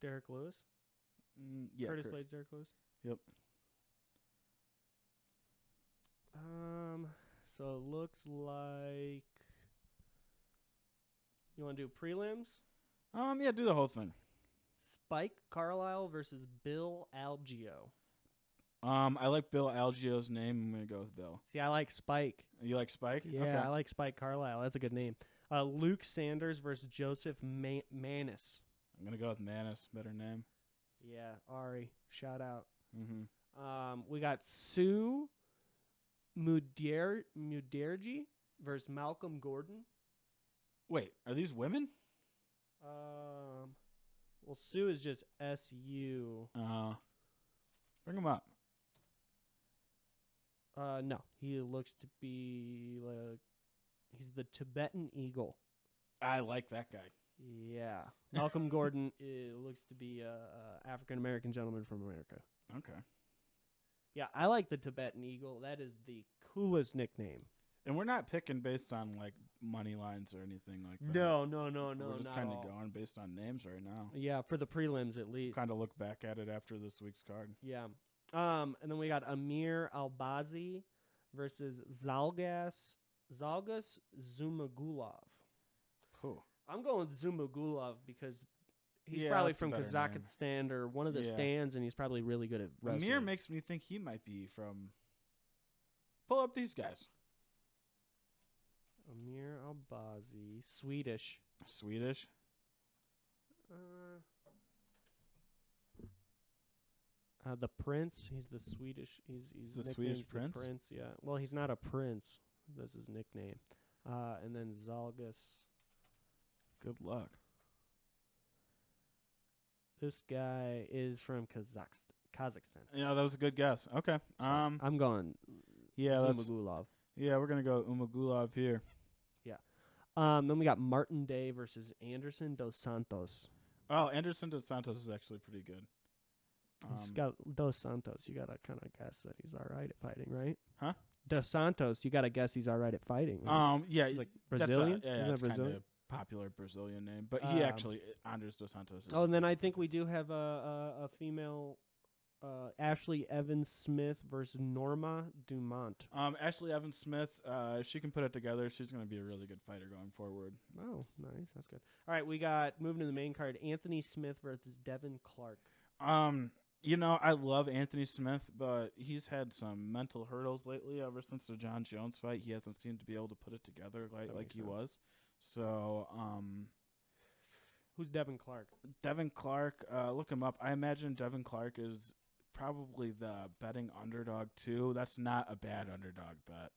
Derek Lewis? Yeah. Curtis Blades, Derek Lewis? Yep. So it looks like you want to do prelims? Yeah, do the whole thing. Spike Carlisle versus Bill Algeo. I like Bill Algio's name. I'm gonna go with Bill. See, I like Spike. You like Spike? Yeah, Okay. I like Spike Carlisle. That's a good name. Luke Sanders versus Joseph Manis. I'm gonna go with Manis. Better name. Yeah, Ari. Shout out. Mm-hmm. We got Sue Muderji versus Malcolm Gordon. Wait, are these women? Well, Sue is just SU. Bring them up. No, he looks to be like he's the Tibetan Eagle. I like that guy. Yeah, Malcolm Gordon looks to be a African American gentleman from America. Okay. Yeah, I like the Tibetan Eagle. That is the coolest nickname. And we're not picking based on like money lines or anything like that. No. We're just kind of all. going based on names right now. Yeah, for the prelims at least. Kind of look back at it after this week's card. Yeah. And then we got Amir Albazi versus Zalgas Zumagulov. Cool. I'm going with Zumagulov because he's Yeah, probably that's a from better Kazakhstan or one of the Yeah. stands, and he's probably really good at wrestling. Amir makes me think he might be from. Pull up these guys. Amir Albazi, Swedish. Swedish. The Prince. He's the Swedish. He's the Swedish nickname's Prince? The Prince. Yeah. Well, he's not a prince. That's his nickname. And then Zalgas. Good luck. This guy is from Kazakhstan. Yeah, that was a good guess. Okay. So I'm going. Yeah, Zumagulov. we're gonna go Umagulov here. Then we got Martin Day versus Anderson dos Santos. Oh, Anderson dos Santos is actually pretty good. He's got Dos Santos. You gotta kind of guess that he's all right at fighting, right? Huh? Dos Santos. You gotta guess he's all right at fighting. Right? Yeah, He's like that's Brazilian. yeah, Isn't it's that kind Brazilian? of popular Brazilian name, but he actually Andres dos Santos. Is And then I think we do have a female, Ashley Evans Smith versus Norma Dumont. Ashley Evans Smith. If she can put it together, she's gonna be a really good fighter going forward. Oh, nice. That's good. All right, we got moving to the main card. Anthony Smith versus Devin Clark. I love Anthony Smith, but he's had some mental hurdles lately. Ever since the John Jones fight, he hasn't seemed to be able to put it together like he was. So, Who's Devin Clark? Devin Clark, look him up. I imagine Devin Clark is probably the betting underdog too. That's not a bad underdog bet,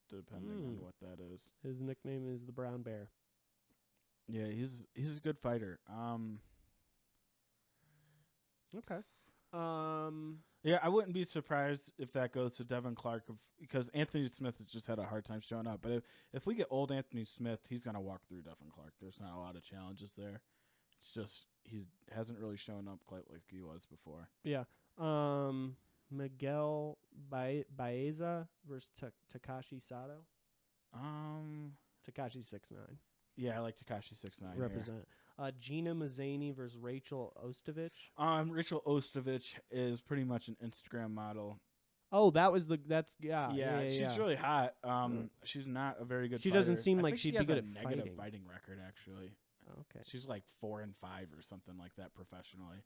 depending on what that is. His nickname is the Brown Bear. Yeah, he's a good fighter. Okay. Yeah, I wouldn't be surprised if that goes to Devin Clark because Anthony Smith has just had a hard time showing up. But if we get old Anthony Smith, he's gonna walk through Devin Clark. There's not a lot of challenges there. It's just he hasn't really shown up quite like he was before. Yeah. Miguel Baeza versus Takashi Sato. Takashi 6'9". Yeah, I like Tekashi 6'9". Represent. Gina Mazzani versus Rachel Ostovich. Rachel Ostovich is pretty much an Instagram model. Oh, that's she's really hot. She's not a very good. She fighter. doesn't seem I like think she'd she be good has at a negative fighting. record actually. Okay. She's like 4-5 or something like that professionally.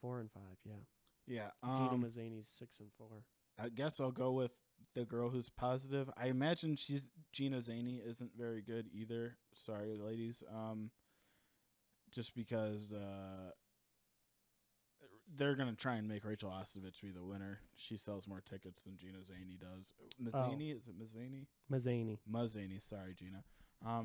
4 and 5, yeah. Yeah. Gina Mazzani's 6 and 4. I guess I'll go with the girl who's positive. I imagine Gina Zaney isn't very good either. Sorry, ladies. Just because they're gonna try and make Rachel Ostovich be the winner. She sells more tickets than Gina Zaney does. Mazzani, is it Mazzani? Mazzani. Sorry, Gina.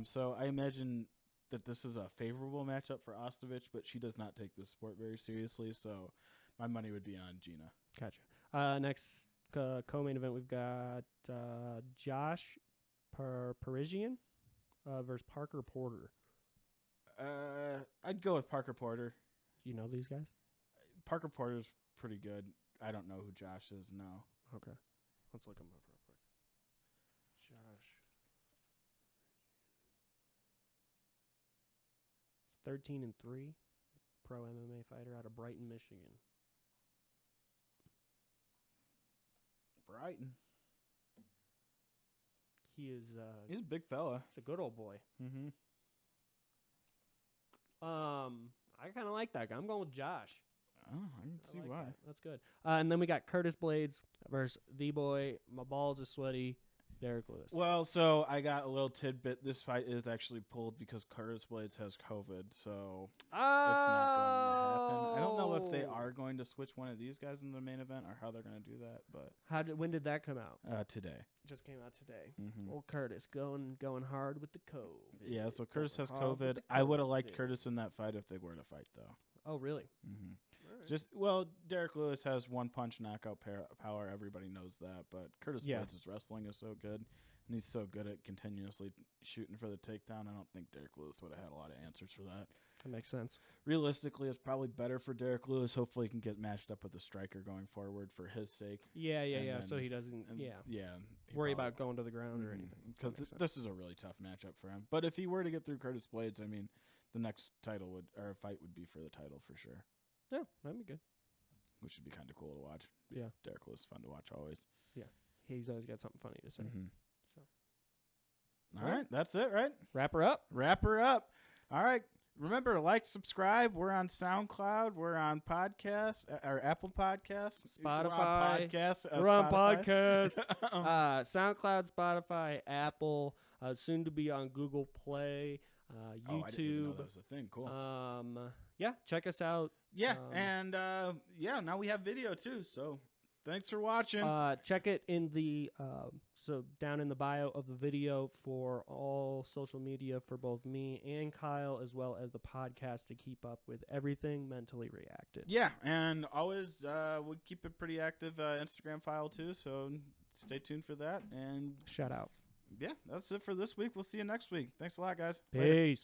So I imagine that this is a favorable matchup for Ostovich, but she does not take this sport very seriously. So my money would be on Gina. Gotcha. Next co-main event, we've got Josh Parisian versus Parker Porter. I'd go with Parker Porter. You know these guys? Parker Porter's pretty good. I don't know who Josh is. No. Okay. Let's look him up real quick. Josh. 13-3, pro MMA fighter out of Brighton, Michigan. Brighton. He is. He's a big fella. He's a good old boy. Mm-hmm. I kind of like that guy. I'm going with Josh. Oh, I can see like why. that. That's good. And then we got Curtis Blades versus the boy. My balls are sweaty. Derek Lewis. Well, so I got a little tidbit. This fight is actually pulled because Curtis Blades has COVID, so it's not going to happen. I don't know if they are going to switch one of these guys in the main event or how they're going to do that, but when did that come out? Today. Just came out today. Mm-hmm. Old Curtis going hard with the COVID. Yeah, so Curtis has Going hard with COVID. the I would have liked COVID. Curtis in that fight if they were to fight, though. Oh, really? Mm-hmm. All right. Derek Lewis has one punch knockout power. Everybody knows that, but Curtis Blades' wrestling is so good, and he's so good at continuously shooting for the takedown. I don't think Derek Lewis would have had a lot of answers for that. That makes sense. Realistically, it's probably better for Derek Lewis. Hopefully, he can get matched up with a striker going forward for his sake. Yeah. Then- So he doesn't. he Worry probably about going to the ground or won't. anything. Because this is a really tough matchup for him. But if he were to get through Curtis Blades, I mean, the next fight would be for the title for sure, Yeah, that'd be good. which would be kind of cool to watch. Yeah. Derek Lewis is fun to watch always. He's always got something funny to say. Mm-hmm. So. All right, that's it, right? Wrap her up. Wrap her up. All right. Remember, like, subscribe. We're on SoundCloud. We're on podcast or Apple Podcasts. Spotify. We're on podcast. SoundCloud, Spotify, Apple. Soon to be on Google Play, YouTube. Oh, I didn't even know that was a thing. Cool. Yeah, check us out. Yeah, and now we have video too. So thanks for watching. Check it in the so down in the bio of the video for all social media for both me and Kyle, as well as the podcast to keep up with everything Mentally Reacted. Yeah, and always we keep it pretty active Instagram file too. So stay tuned for that. And Shout out. yeah, that's it for this week. We'll see you next week. Thanks a lot, guys. Peace. Later.